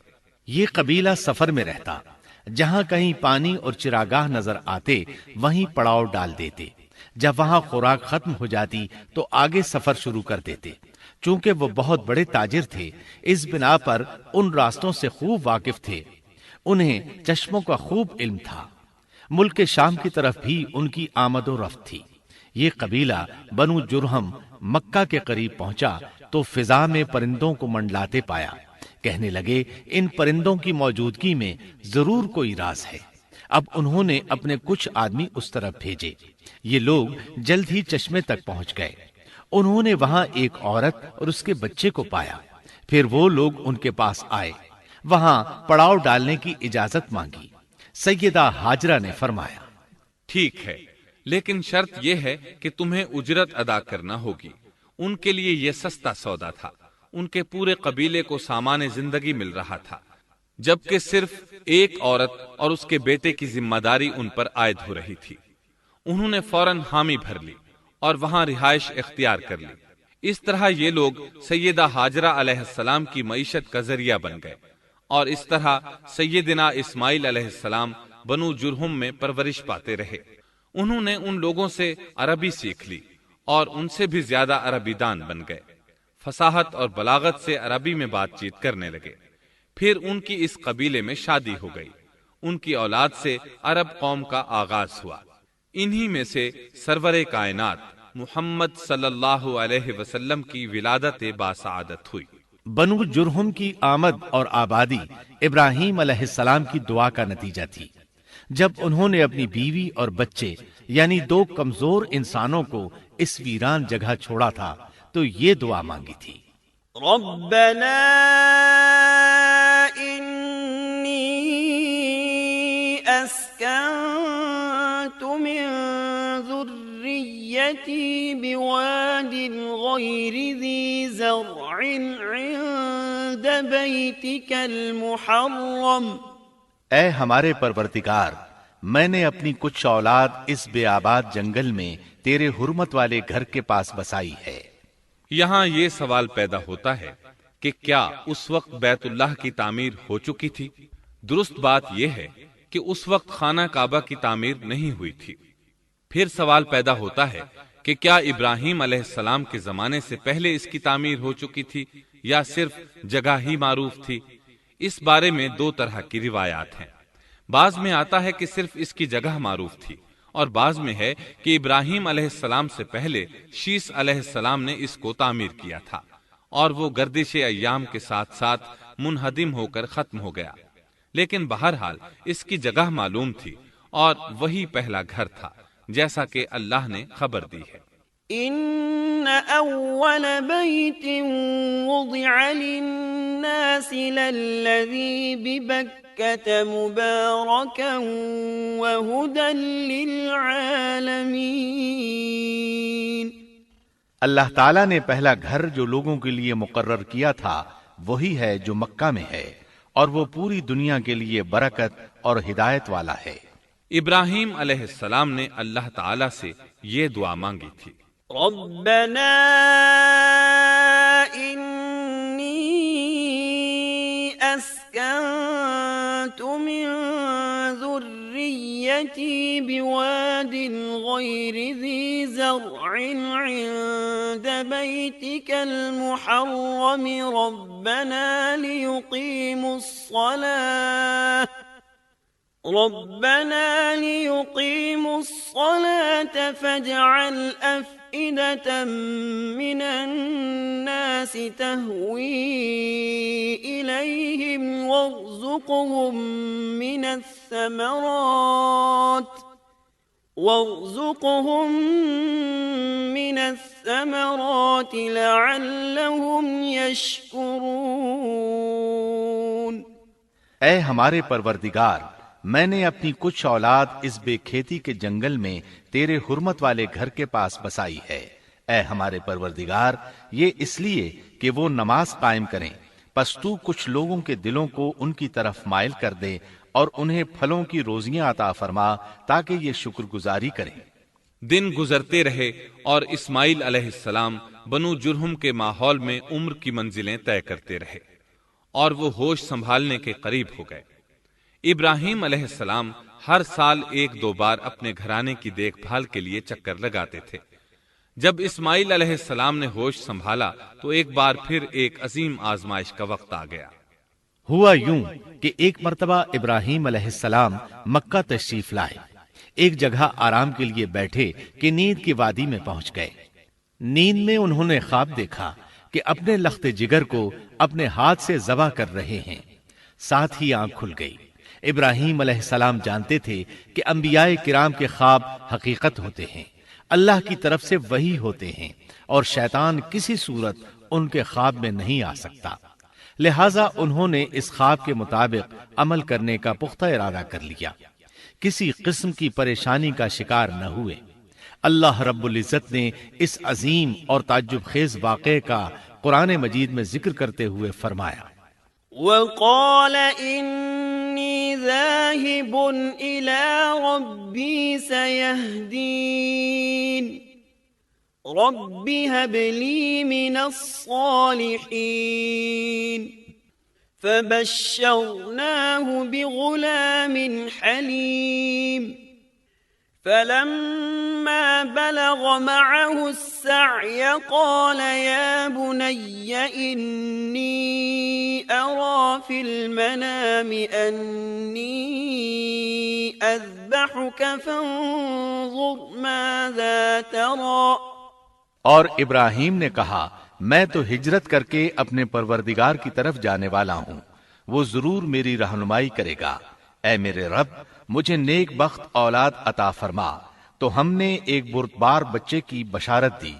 یہ قبیلہ سفر میں رہتا، جہاں کہیں پانی اور چراگاہ نظر آتے وہیں پڑاؤ ڈال دیتے۔ جب وہاں خوراک ختم ہو جاتی تو آگے سفر شروع کر دیتے۔ چونکہ وہ بہت بڑے تاجر تھے، اس بنا پر ان راستوں سے خوب واقف تھے۔ انہیں چشموں کا خوب علم تھا۔ ملک شام کی طرف بھی ان کی آمد و رفت تھی۔ یہ قبیلہ بنو جرہم مکہ کے قریب پہنچا تو فضا میں پرندوں کو منڈلاتے پایا۔ کہنے لگے ان پرندوں کی موجودگی میں ضرور کوئی راز ہے۔ اب انہوں نے اپنے کچھ آدمی اس طرف بھیجے۔ یہ لوگ جلد ہی چشمے تک پہنچ گئے۔ انہوں نے وہاں ایک عورت اور اس کے بچے کو پایا، پھر وہ لوگ ان کے پاس آئے، وہاں پڑاؤ ڈالنے کی اجازت مانگی۔ سیدہ ہاجرہ نے فرمایا، ٹھیک ہے، لیکن شرط یہ ہے کہ تمہیں اجرت ادا کرنا ہوگی۔ ان کے لیے یہ سستا سودا تھا، ان کے پورے قبیلے کو سامان زندگی مل رہا تھا، جبکہ صرف ایک عورت اور اس کے بیٹے کی ذمہ داری ان پر عائد ہو رہی تھی۔ انہوں نے فوراً حامی بھر لی اور وہاں رہائش اختیار کر لی۔ اس طرح یہ لوگ سیدہ ہاجرہ علیہ السلام کی معیشت کا ذریعہ بن گئے، اور اس طرح سیدنا اسماعیل علیہ السلام بنو جرہم میں پرورش پاتے رہے۔ انہوں نے ان لوگوں سے عربی سیکھ لی اور ان سے بھی زیادہ عربی دان بن گئے، فصاحت اور بلاغت سے عربی میں بات چیت کرنے لگے۔ پھر ان کی اس قبیلے میں شادی ہو گئی، ان کی اولاد سے عرب قوم کا آغاز ہوا۔ انہی میں سے سرور کائنات محمد صلی اللہ علیہ وسلم کی ولادت باسعادت ہوئی۔ بنو جرہم کی آمد اور آبادی ابراہیم علیہ السلام کی دعا کا نتیجہ تھی۔ جب انہوں نے اپنی بیوی اور بچے یعنی دو کمزور انسانوں کو اس ویران جگہ چھوڑا تھا تو یہ دعا مانگی تھی، ربنا انی اسکنت من ذریتی بواد غیر ذی زرع عند بیتک المحرم۔ اے ہمارے پروردگار، میں نے اپنی کچھ اولاد اس بے آباد جنگل میں تیرے حرمت والے گھر کے پاس بسائی ہے۔ یہاں یہ سوال پیدا ہوتا ہے کہ کیا اس وقت بیت اللہ کی تعمیر ہو چکی تھی؟ درست بات یہ ہے کہ اس وقت خانہ کعبہ کی تعمیر نہیں ہوئی تھی۔ پھر سوال پیدا ہوتا ہے کہ کیا ابراہیم علیہ السلام کے زمانے سے پہلے اس کی تعمیر ہو چکی تھی یا صرف جگہ ہی معروف تھی؟ اس بارے میں دو طرح کی روایات ہیں۔ بعض میں آتا ہے کہ صرف اس کی جگہ معروف تھی، اور بعض میں ہے کہ ابراہیم علیہ السلام سے پہلے شیس علیہ السلام نے اس کو تعمیر کیا تھا، اور وہ گردش ایام کے ساتھ ساتھ منہدم ہو کر ختم ہو گیا۔ لیکن بہرحال اس کی جگہ معلوم تھی، اور وہی پہلا گھر تھا، جیسا کہ اللہ نے خبر دی ہے۔ ان اول بیت وضع للناس للذی ببکۃ مبارکا وہدی للعالمین۔ اللہ تعالیٰ نے پہلا گھر جو لوگوں کے لیے مقرر کیا تھا وہی ہے جو مکہ میں ہے، اور وہ پوری دنیا کے لیے برکت اور ہدایت والا ہے۔ ابراہیم علیہ السلام نے اللہ تعالیٰ سے یہ دعا مانگی تھی، ربنا انی اسکنت من ذریتی بواد غیر ذی زرع عند بیتک المحرم ربنا ليقيموا الصلاة فاجعل أفئدة من الناس تهوي إليهم وارزقهم من الثمرات لعلهم يشكرون۔ اے ہمارے پروردگار، میں نے اپنی کچھ اولاد اس بے کھیتی کے جنگل میں تیرے حرمت والے گھر کے پاس بسائی ہے۔ اے ہمارے پروردگار، یہ اس لیے کہ وہ نماز قائم کریں، پس تو کچھ لوگوں کے دلوں کو ان کی طرف مائل کر دے اور انہیں پھلوں کی روزیاں عطا فرما تاکہ یہ شکر گزاری کریں۔ دن گزرتے رہے اور اسماعیل علیہ السلام بنو جرہم کے ماحول میں عمر کی منزلیں طے کرتے رہے، اور وہ ہوش سنبھالنے کے قریب ہو گئے۔ ابراہیم علیہ السلام ہر سال ایک دو بار اپنے گھرانے کی دیکھ بھال کے لیے چکر لگاتے تھے۔ جب اسماعیل علیہ السلام نے ہوش سنبھالا تو ایک بار پھر ایک عظیم آزمائش کا وقت آ گیا۔ ہوا یوں کہ ایک مرتبہ ابراہیم علیہ السلام مکہ تشریف لائے، ایک جگہ آرام کے لیے بیٹھے کہ نیند کی وادی میں پہنچ گئے۔ نیند میں انہوں نے خواب دیکھا کہ اپنے لخت جگر کو اپنے ہاتھ سے ذبح کر رہے ہیں، ساتھ ہی آنکھ کھل گئی۔ ابراہیم علیہ السلام جانتے تھے کہ انبیاء کرام کے خواب حقیقت ہوتے ہیں۔ اللہ کی طرف سے وحی ہوتے ہیں اور شیطان کسی صورت ان کے خواب میں نہیں آ سکتا، لہذا انہوں نے اس خواب کے مطابق عمل کرنے کا پختہ ارادہ کر لیا، کسی قسم کی پریشانی کا شکار نہ ہوئے۔ اللہ رب العزت نے اس عظیم اور تعجب خیز واقعے کا قرآن مجید میں ذکر کرتے ہوئے فرمایا، وقال إني ذاهب إلى ربي سيهدين رب هب لي من الصالحين فبشرناه بغلام حليم فلما بلغ معه السعي قال يا بني إني أرى في المنام أني أذبحك فانظر ماذا ترى۔ اور ابراہیم نے کہا میں تو ہجرت کر کے اپنے پروردگار کی طرف جانے والا ہوں، وہ ضرور میری رہنمائی کرے گا۔ اے میرے رب مجھے نیک بخت اولاد عطا فرما۔ تو ہم نے ایک بردبار بچے کی بشارت دی۔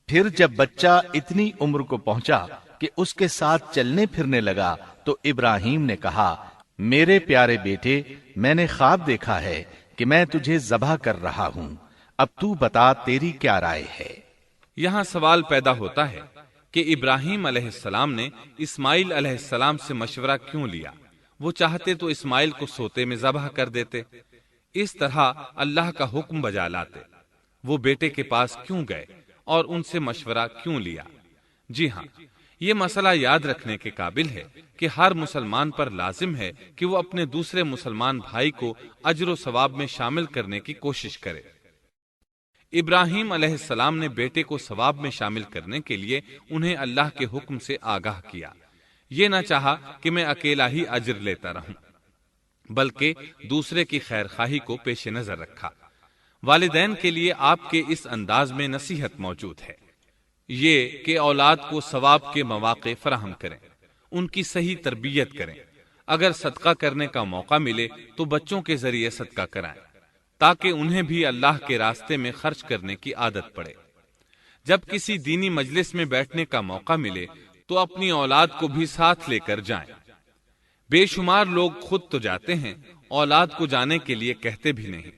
پھر جب بچہ اتنی عمر کو پہنچا کہ اس کے ساتھ چلنے پھرنے لگا تو ابراہیم نے کہا میرے پیارے بیٹے، میں نے خواب دیکھا ہے کہ میں تجھے ذبح کر رہا ہوں، اب تو بتا تیری کیا رائے ہے؟ یہاں سوال پیدا ہوتا ہے کہ ابراہیم علیہ السلام نے اسماعیل علیہ السلام سے مشورہ کیوں لیا؟ وہ چاہتے تو اسماعیل کو سوتے میں ذبح کر دیتے، اس طرح اللہ کا حکم بجا لاتے۔ وہ بیٹے کے پاس کیوں گئے اور ان سے مشورہ کیوں لیا؟ جی ہاں، یہ مسئلہ یاد رکھنے کے قابل ہے کہ ہر مسلمان پر لازم ہے کہ وہ اپنے دوسرے مسلمان بھائی کو اجر و ثواب میں شامل کرنے کی کوشش کرے۔ ابراہیم علیہ السلام نے بیٹے کو ثواب میں شامل کرنے کے لیے انہیں اللہ کے حکم سے آگاہ کیا۔ یہ نہ چاہا کہ میں اکیلا ہی اجر لیتا رہوں، بلکہ دوسرے کی خیر خواہی کو پیش نظر رکھا۔ والدین کے لیے آپ کے اس انداز میں نصیحت موجود ہے، یہ کہ اولاد کو ثواب کے مواقع فراہم کریں، ان کی صحیح تربیت کریں۔ اگر صدقہ کرنے کا موقع ملے تو بچوں کے ذریعے صدقہ کرائیں، تاکہ انہیں بھی اللہ کے راستے میں خرچ کرنے کی عادت پڑے۔ جب کسی دینی مجلس میں بیٹھنے کا موقع ملے تو اپنی اولاد کو بھی ساتھ لے کر جائیں۔ بے شمار لوگ خود تو جاتے ہیں، اولاد کو جانے کے لیے کہتے بھی نہیں،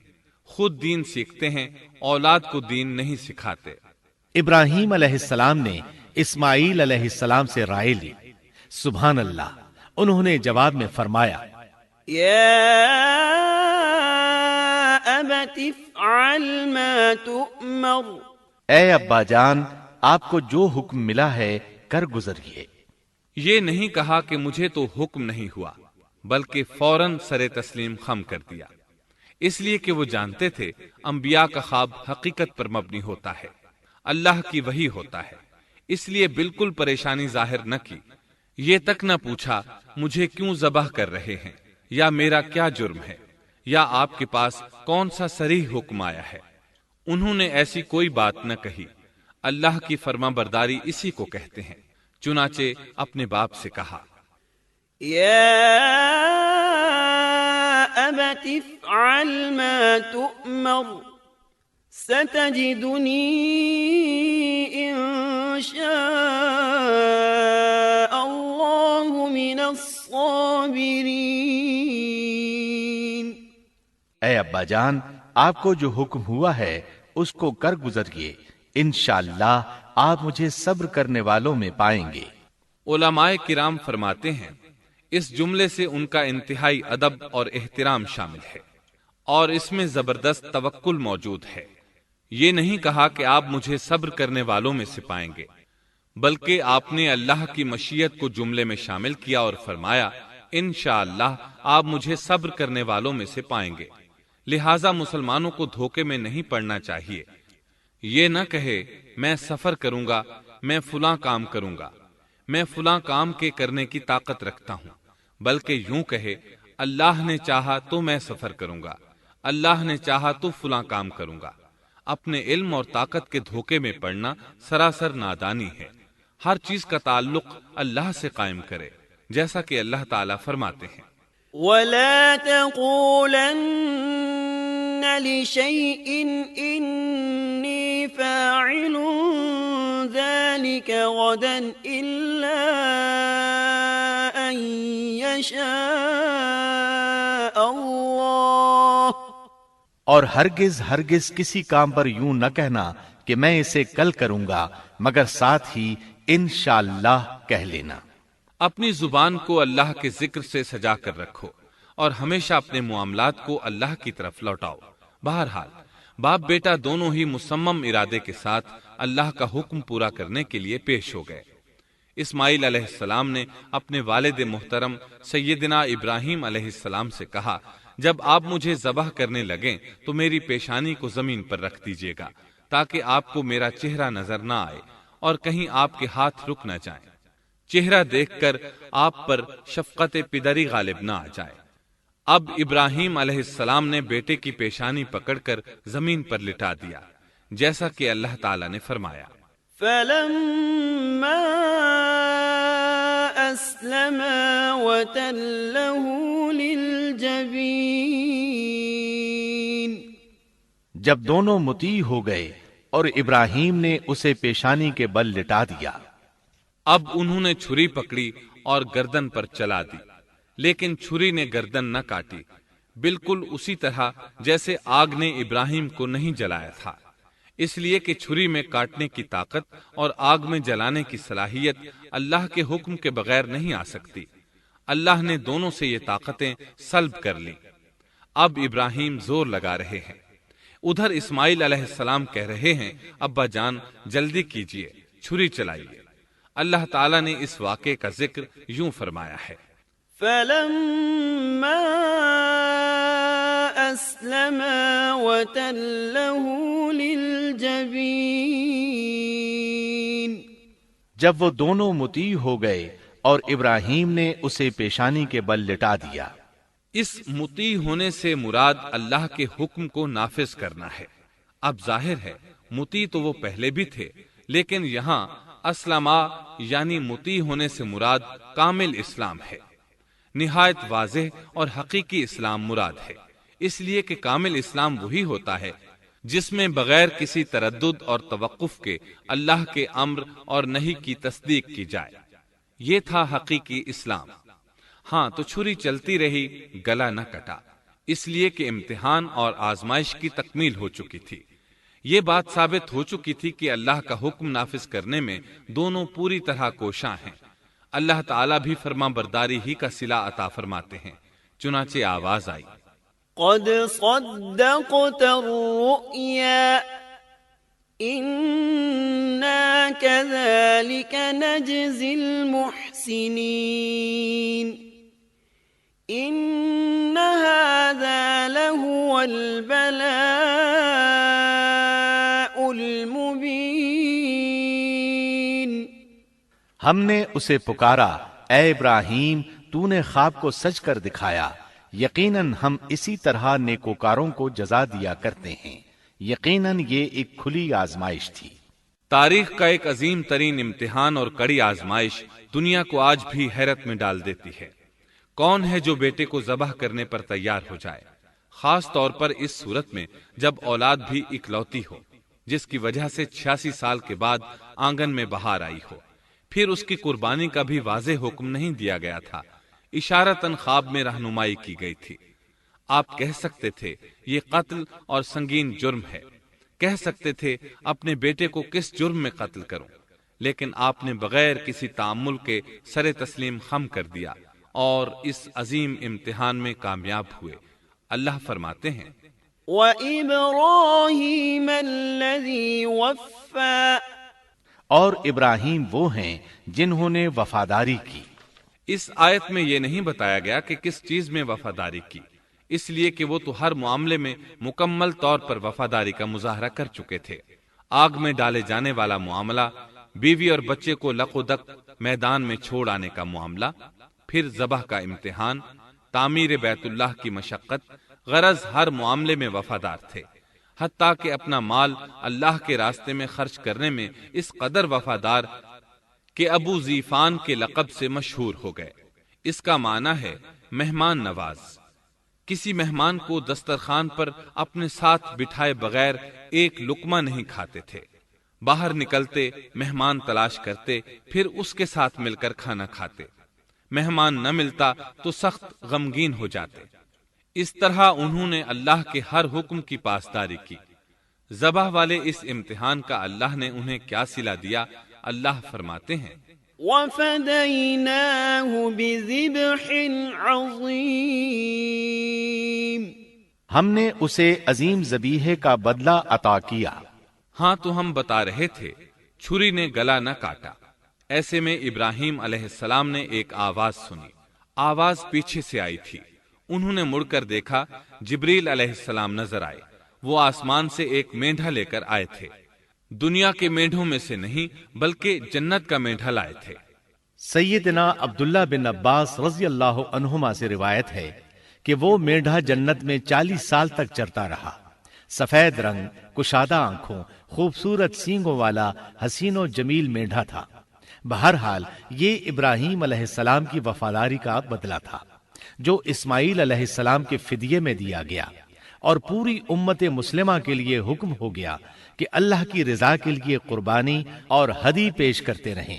خود دین سیکھتے ہیں، اولاد کو دین نہیں سکھاتے۔ ابراہیم علیہ السلام نے اسماعیل علیہ السلام سے رائے لی۔ سبحان اللہ، انہوں نے جواب میں فرمایا یا ابت افعل ما تؤمر، اے ابا جان آپ کو جو حکم ملا ہے کر گزریے۔ یہ نہیں کہا کہ مجھے تو حکم نہیں ہوا، بلکہ فوراً سر تسلیم خم کر دیا، اس لیے کہ وہ جانتے تھے انبیاء کا خواب حقیقت پر مبنی ہوتا ہے، اللہ کی وحی ہوتا ہے، اس لیے بالکل پریشانی ظاہر نہ کی، یہ تک نہ پوچھا مجھے کیوں ذبح کر رہے ہیں، یا میرا کیا جرم ہے، یا آپ کے پاس کون سا صریح حکم آیا ہے۔ انہوں نے ایسی کوئی بات نہ کہی۔ اللہ کی فرما برداری اسی کو کہتے ہیں۔ چنانچہ اپنے باپ سے کہا یا ابت افعل ما تؤمر ستجدنی ان شاء اللہ من الصابرین۔ اے ابا جان آپ کو جو حکم ہوا ہے اس کو کر گزریے، انشاءاللہ آپ مجھے صبر کرنے والوں میں پائیں گے۔ علماء کرام فرماتے ہیں اس جملے سے ان کا انتہائی ادب اور احترام شامل ہے، اور اس میں زبردست توکل موجود ہے۔ یہ نہیں کہا کہ آپ مجھے صبر کرنے والوں میں سے پائیں گے، بلکہ آپ نے اللہ کی مشیت کو جملے میں شامل کیا اور فرمایا انشاءاللہ آپ مجھے صبر کرنے والوں میں سے پائیں گے۔ لہٰذا مسلمانوں کو دھوکے میں نہیں پڑنا چاہیے۔ یہ نہ کہے میں سفر کروں گا، میں فلاں کام کروں گا، میں فلاں کام کے کرنے کی طاقت رکھتا ہوں، بلکہ یوں کہے اللہ نے چاہا تو میں سفر کروں گا، اللہ نے چاہا تو فلاں کام کروں گا۔ اپنے علم اور طاقت کے دھوکے میں پڑنا سراسر نادانی ہے۔ ہر چیز کا تعلق اللہ سے قائم کرے، جیسا کہ اللہ تعالیٰ فرماتے ہیں ولا تقولن لشيء إني فاعل ذلك غدا إلا أن يشاء الله اور ہرگز ہرگز کسی کام پر یوں نہ کہنا کہ میں اسے کل کروں گا مگر ساتھ ہی انشاءاللہ کہہ لینا۔ اپنی زبان کو اللہ کے ذکر سے سجا کر رکھو اور ہمیشہ اپنے معاملات کو اللہ کی طرف لوٹاؤ۔ بہرحال باپ بیٹا دونوں ہی مصمم ارادے کے ساتھ اللہ کا حکم پورا کرنے کے لیے پیش ہو گئے۔ اسماعیل علیہ السلام نے اپنے والد محترم سیدنا ابراہیم علیہ السلام سے کہا، جب آپ مجھے ذبح کرنے لگیں تو میری پیشانی کو زمین پر رکھ دیجیے گا تاکہ آپ کو میرا چہرہ نظر نہ آئے اور کہیں آپ کے ہاتھ رک نہ جائیں، چہرہ دیکھ کر آپ پر شفقت پدری غالب نہ آ جائے۔ اب ابراہیم علیہ السلام نے بیٹے کی پیشانی پکڑ کر زمین پر لٹا دیا جیسا کہ اللہ تعالی نے فرمایا۔ فلما أسلما وتله للجبين جب دونوں مطیع ہو گئے اور ابراہیم نے اسے پیشانی کے بل لٹا دیا، اب انہوں نے چھری پکڑی اور گردن پر چلا دی، لیکن چھری نے گردن نہ کاٹی، بالکل اسی طرح جیسے آگ نے ابراہیم کو نہیں جلایا تھا، اس لیے کہ چھری میں کاٹنے کی طاقت اور آگ میں جلانے کی صلاحیت اللہ کے حکم کے بغیر نہیں آ سکتی۔ اللہ نے دونوں سے یہ طاقتیں سلب کر لیں۔ اب ابراہیم زور لگا رہے ہیں، ادھر اسماعیل علیہ السلام کہہ رہے ہیں، ابا جان جلدی کیجئے، چھری چلائیے۔ اللہ تعالیٰ نے اس واقعے کا ذکر یوں فرمایا ہے، فلما أسلما وتله للجبين جب وہ دونوں مطیع ہو گئے اور ابراہیم نے اسے پیشانی کے بل لٹا دیا۔ اس مطیع ہونے سے مراد اللہ کے حکم کو نافذ کرنا ہے۔ اب ظاہر ہے مطیع تو وہ پہلے بھی تھے، لیکن یہاں اسلما یعنی مطیع ہونے سے مراد کامل اسلام ہے۔ نہایت واضح اور حقیقی اسلام مراد ہے، اس لیے کہ کامل اسلام وہی ہوتا ہے جس میں بغیر کسی تردد اور توقف کے اللہ کے امر اور نہی کی تصدیق کی جائے۔ یہ تھا حقیقی اسلام۔ ہاں تو چھری چلتی رہی، گلا نہ کٹا، اس لیے کہ امتحان اور آزمائش کی تکمیل ہو چکی تھی۔ یہ بات ثابت ہو چکی تھی کہ اللہ کا حکم نافذ کرنے میں دونوں پوری طرح کوشاں ہیں۔ اللہ تعالیٰ بھی فرما برداری ہی کا صلہ عطا فرماتے ہیں۔ چنانچہ آواز آئی، قد صدقت الرؤيا إنا كذلك نجزي المحسنين إن هذا لهو البلاء المبين ہم نے اسے پکارا، اے ابراہیم تو نے خواب کو سچ کر دکھایا، یقیناً ہم اسی طرح نیکوکاروں کو جزا دیا کرتے ہیں۔ یقیناً یہ ایک کھلی آزمائش تھی۔ تاریخ کا ایک عظیم ترین امتحان اور کڑی آزمائش دنیا کو آج بھی حیرت میں ڈال دیتی ہے۔ کون ہے جو بیٹے کو ذبح کرنے پر تیار ہو جائے، خاص طور پر اس صورت میں جب اولاد بھی اکلوتی ہو، جس کی وجہ سے 86 سال کے بعد آنگن میں بہار آئی ہو۔ پھر اس کی قربانی کا بھی واضح حکم نہیں دیا گیا تھا، اشارتاً خواب میں رہنمائی کی گئی تھی۔ آپ کہہ سکتے تھے یہ قتل اور سنگین جرم ہے، کہہ سکتے تھے اپنے بیٹے کو کس جرم میں قتل کروں، لیکن آپ نے بغیر کسی تعامل کے سر تسلیم خم کر دیا اور اس عظیم امتحان میں کامیاب ہوئے۔ اللہ فرماتے ہیں، وَإِبْرَاهِيمَ الَّذِي وَفَّى اور ابراہیم وہ ہیں جنہوں نے وفاداری کی۔ اس آیت میں یہ نہیں بتایا گیا کہ کس چیز میں وفاداری کی، اس لیے کہ وہ تو ہر معاملے میں مکمل طور پر وفاداری کا مظاہرہ کر چکے تھے۔ آگ میں ڈالے جانے والا معاملہ، بیوی اور بچے کو لق و دق میدان میں چھوڑ آنے کا معاملہ، پھر ذبح کا امتحان، تعمیر بیت اللہ کی مشقت، غرض ہر معاملے میں وفادار تھے، حتیٰ کہ اپنا مال اللہ کے راستے میں خرچ کرنے میں اس قدر وفادار کہ ابو زیفان کے لقب سے مشہور ہو گئے۔ اس کا معنی ہے مہمان نواز۔ کسی مہمان کو دسترخوان پر اپنے ساتھ بٹھائے بغیر ایک لقمہ نہیں کھاتے تھے۔ باہر نکلتے مہمان تلاش کرتے، پھر اس کے ساتھ مل کر کھانا کھاتے۔ مہمان نہ ملتا تو سخت غمگین ہو جاتے۔ اس طرح انہوں نے اللہ کے ہر حکم کی پاسداری کی۔ ذبح والے اس امتحان کا اللہ نے انہیں کیا صلہ دیا؟ اللہ فرماتے ہیں وَفَدَيْنَاهُ بِذِبْحٍ عَظِيمٍ، ہم نے اسے عظیم ذبیحے کا بدلہ عطا کیا۔ ہاں تو ہم بتا رہے تھے، چھری نے گلا نہ کاٹا۔ ایسے میں ابراہیم علیہ السلام نے ایک آواز سنی۔ آواز پیچھے سے آئی تھی۔ انہوں نے مڑ کر دیکھا، جبریل علیہ السلام نظر آئے۔ وہ آسمان سے ایک مینڈھا لے کر آئے تھے۔ دنیا کے مینڈھوں میں سے نہیں بلکہ جنت کا مینڈھا لائے تھے۔ سیدنا عبداللہ بن عباس رضی اللہ عنہما سے روایت ہے کہ وہ مینڈھا جنت میں 40 سال تک چرتا رہا۔ سفید رنگ، کشادہ آنکھوں، خوبصورت سینگوں والا حسین و جمیل مینڈھا تھا۔ بہرحال یہ ابراہیم علیہ السلام کی وفاداری کا بدلہ تھا جو اسماعیل علیہ السلام کے فدیے میں دیا گیا، اور پوری امت مسلمہ کے لیے حکم ہو گیا کہ اللہ کی رضا کے لیے قربانی اور ہدی پیش کرتے رہیں۔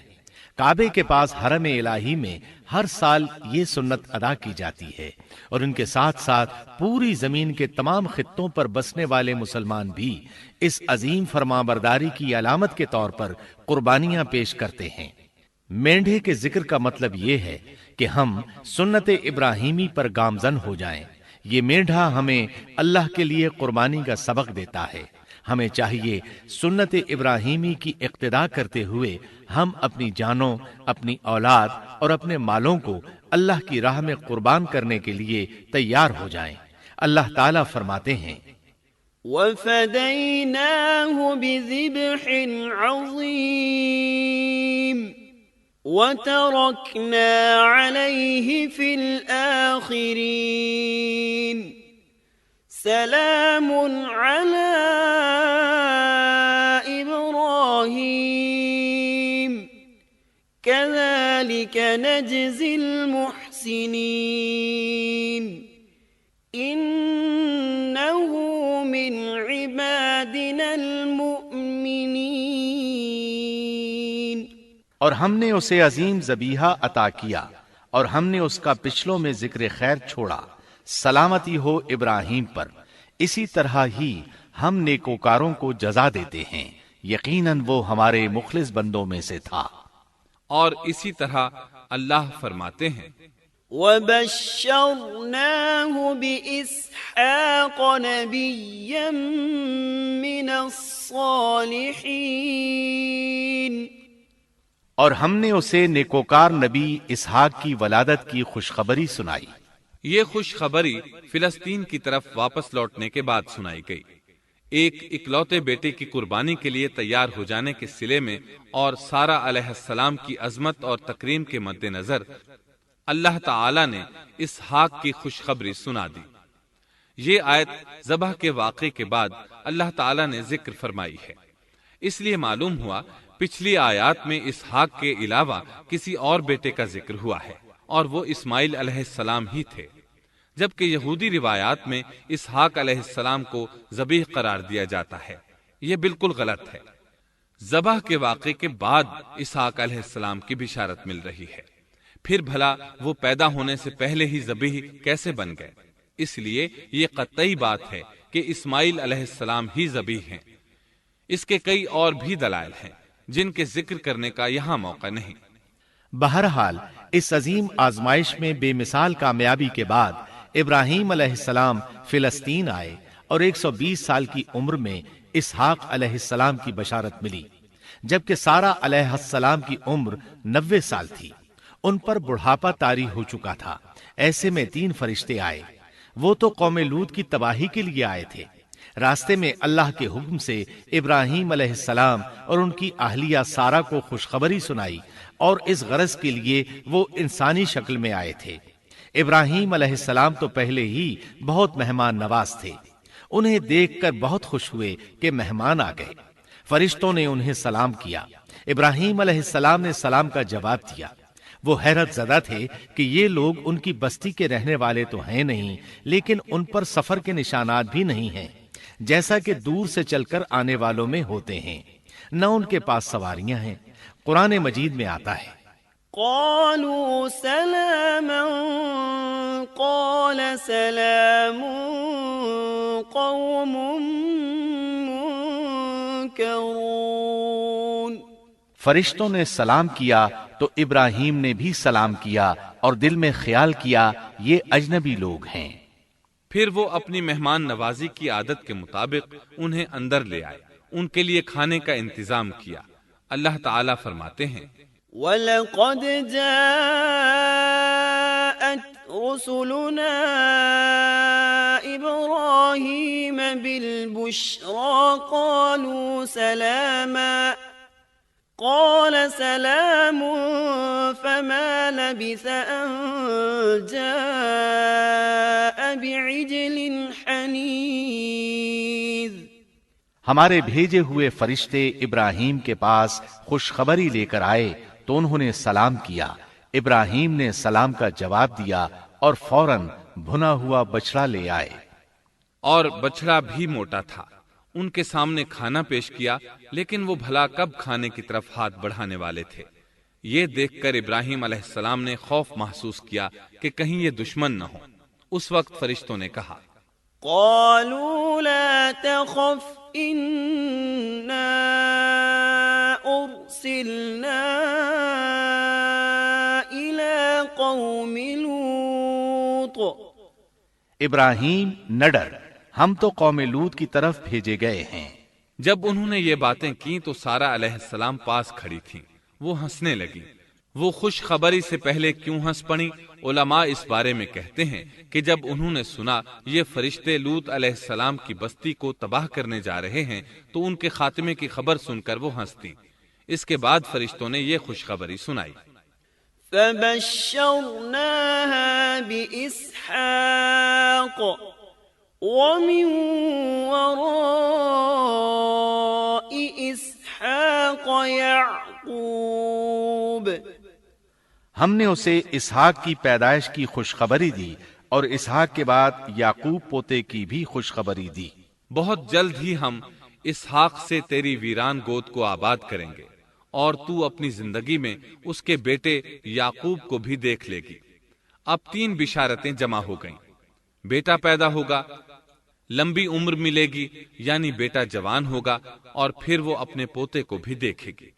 کعبے کے پاس حرم الہی میں ہر سال یہ سنت ادا کی جاتی ہے، اور ان کے ساتھ ساتھ پوری زمین کے تمام خطوں پر بسنے والے مسلمان بھی اس عظیم فرمانبرداری کی علامت کے طور پر قربانیاں پیش کرتے ہیں۔ مینڈھے کے ذکر کا مطلب یہ ہے کہ ہم سنت ابراہیمی پر گامزن ہو جائیں۔ یہ مینڈھا ہمیں اللہ کے لیے قربانی کا سبق دیتا ہے۔ ہمیں چاہیے سنت ابراہیمی کی اقتدا کرتے ہوئے ہم اپنی جانوں، اپنی اولاد اور اپنے مالوں کو اللہ کی راہ میں قربان کرنے کے لیے تیار ہو جائیں۔ اللہ تعالیٰ فرماتے ہیں وَفَدَيْنَاهُ بِذِبْحٍ عَظِيمٍ وَتَرَكْنَا عَلَيْهِ فِي الْآخِرِينَ سلام على إبراهيم كذلك نجزي المحسنين إنه من عبادنا المؤمنين۔ اور ہم نے اسے عظیم ذبیحہ عطا کیا، اور ہم نے اس کا پچھلوں میں ذکر خیر چھوڑا۔ سلامتی ہو ابراہیم پر۔ اسی طرح ہی ہم نیکوکاروں کو جزا دیتے ہیں، یقیناً وہ ہمارے مخلص بندوں میں سے تھا۔ اور اسی طرح اللہ فرماتے ہیں وَبَشَّرْنَاهُ بِإِسْحَاقَ نَبِيًّا مِّنَ الصَّالِحِينَ، اور ہم نے اسے نیکوکار نبی اسحاق کی ولادت کی خوشخبری سنائی۔ یہ خوشخبری فلسطین کی طرف واپس لوٹنے کے بعد سنائی گئی۔ ایک اکلوتے بیٹے کی قربانی کے لیے تیار ہو جانے کے صلے میں اور سارہ علیہ السلام کی عظمت اور تکریم کے مد نظر اللہ تعالی نے اسحاق کی خوشخبری سنا دی۔ یہ آیت ذبح کے واقعے کے بعد اللہ تعالی نے ذکر فرمائی ہے، اس لیے معلوم ہوا پچھلی آیات میں اسحاق کے علاوہ کسی اور بیٹے کا ذکر ہوا ہے، اور وہ اسماعیل علیہ السلام ہی تھے، جبکہ یہودی روایات میں اسحاق علیہ السلام کو ذبیح قرار دیا جاتا ہے۔ یہ بالکل غلط ہے۔ ذبح کے واقعے کے بعد اسحاق علیہ السلام کی بشارت مل رہی ہے، پھر بھلا وہ پیدا ہونے سے پہلے ہی ذبیح کیسے بن گئے؟ اس لیے یہ قطعی بات ہے کہ اسماعیل علیہ السلام ہی ذبیح ہیں۔ اس کے کئی اور بھی دلائل ہیں جن کے ذکر کرنے کا یہاں موقع نہیں۔ بہرحال اس عظیم آزمائش میں بے مثال کامیابی کے بعد ابراہیم علیہ السلام فلسطین آئے، اور 120 سال کی عمر میں اسحاق علیہ السلام کی بشارت ملی، جبکہ سارہ علیہ السلام کی عمر 90 سال تھی۔ ان پر بڑھاپا طاری ہو چکا تھا۔ ایسے میں 3 فرشتے آئے۔ وہ تو قوم لوط کی تباہی کے لیے آئے تھے۔ راستے میں اللہ کے حکم سے ابراہیم علیہ السلام اور ان کی اہلیہ سارہ کو خوشخبری سنائی، اور اس غرض کے لیے وہ انسانی شکل میں آئے تھے۔ ابراہیم علیہ السلام تو پہلے ہی بہت مہمان نواز تھے۔ انہیں دیکھ کر بہت خوش ہوئے کہ مہمان آ گئے۔ فرشتوں نے انہیں سلام کیا۔ ابراہیم علیہ السلام نے سلام کا جواب دیا۔ وہ حیرت زدہ تھے کہ یہ لوگ ان کی بستی کے رہنے والے تو ہیں نہیں، لیکن ان پر سفر کے نشانات بھی نہیں ہیں، جیسا کہ دور سے چل کر آنے والوں میں ہوتے ہیں، نہ ان کے پاس سواریاں ہیں۔ قرآن مجید میں آتا ہے قالوا سلاما قال سلام قوم منكرون۔ فرشتوں نے سلام کیا تو ابراہیم نے بھی سلام کیا اور دل میں خیال کیا یہ اجنبی لوگ ہیں۔ پھر وہ اپنی مہمان نوازی کی عادت کے مطابق انہیں اندر لے آئے، ان کے لیے کھانے کا انتظام کیا۔ اللہ تعالیٰ فرماتے ہیں وَلَقَدْ جَاءَتْ رُسُلُنَا إِبْرَاهِيمَ بِالْبُشْرَى قَالُوا سَلَامًا قَالَ سَلَامٌ فَمَا لَبِثَ أَن جَاءَ بِعِجْلٍ حَنِيذٍ۔ ہمارے بھیجے ہوئے فرشتے ابراہیم کے پاس خوشخبری لے کر آئے تو انہوں نے سلام کیا۔ ابراہیم نے سلام کا جواب دیا اور فوراً بھنا ہوا بچڑا لے آئے، اور بچڑا بھی موٹا تھا۔ ان کے سامنے کھانا پیش کیا، لیکن وہ بھلا کب کھانے کی طرف ہاتھ بڑھانے والے تھے۔ یہ دیکھ کر ابراہیم علیہ السلام نے خوف محسوس کیا کہ کہیں یہ دشمن نہ ہو۔ اس وقت فرشتوں نے کہا قالوا لا تخف إنا أرسلنا إلى قوم لوط۔ ابراہیم نہ ڈر، ہم تو قوم لوط کی طرف بھیجے گئے ہیں۔ جب انہوں نے یہ باتیں کی تو سارہ علیہ السلام پاس کھڑی تھیں، وہ ہنسنے لگی۔ وہ خوشخبری سے پہلے کیوں ہنس پڑی؟ علماء اس بارے میں کہتے ہیں کہ جب انہوں نے سنا یہ فرشتے لوط علیہ السلام کی بستی کو تباہ کرنے جا رہے ہیں تو ان کے خاتمے کی خبر سن کر وہ ہنستی۔ اس کے بعد فرشتوں نے یہ خوشخبری سنائی۔ فبشرناها بإسحاق ومن وراء إسحاق يعقوب۔ ہم نے اسے اسحاق کی پیدائش کی خوشخبری دی اور اسحاق کے بعد یعقوب پوتے کی بھی خوشخبری دی۔ بہت جلد ہی ہم اسحاق سے تیری ویران گود کو آباد کریں گے، اور تو اپنی زندگی میں اس کے بیٹے یعقوب کو بھی دیکھ لے گی۔ اب 3 بشارتیں جمع ہو گئیں۔ بیٹا پیدا ہوگا، لمبی عمر ملے گی یعنی بیٹا جوان ہوگا، اور پھر وہ اپنے پوتے کو بھی دیکھے گی۔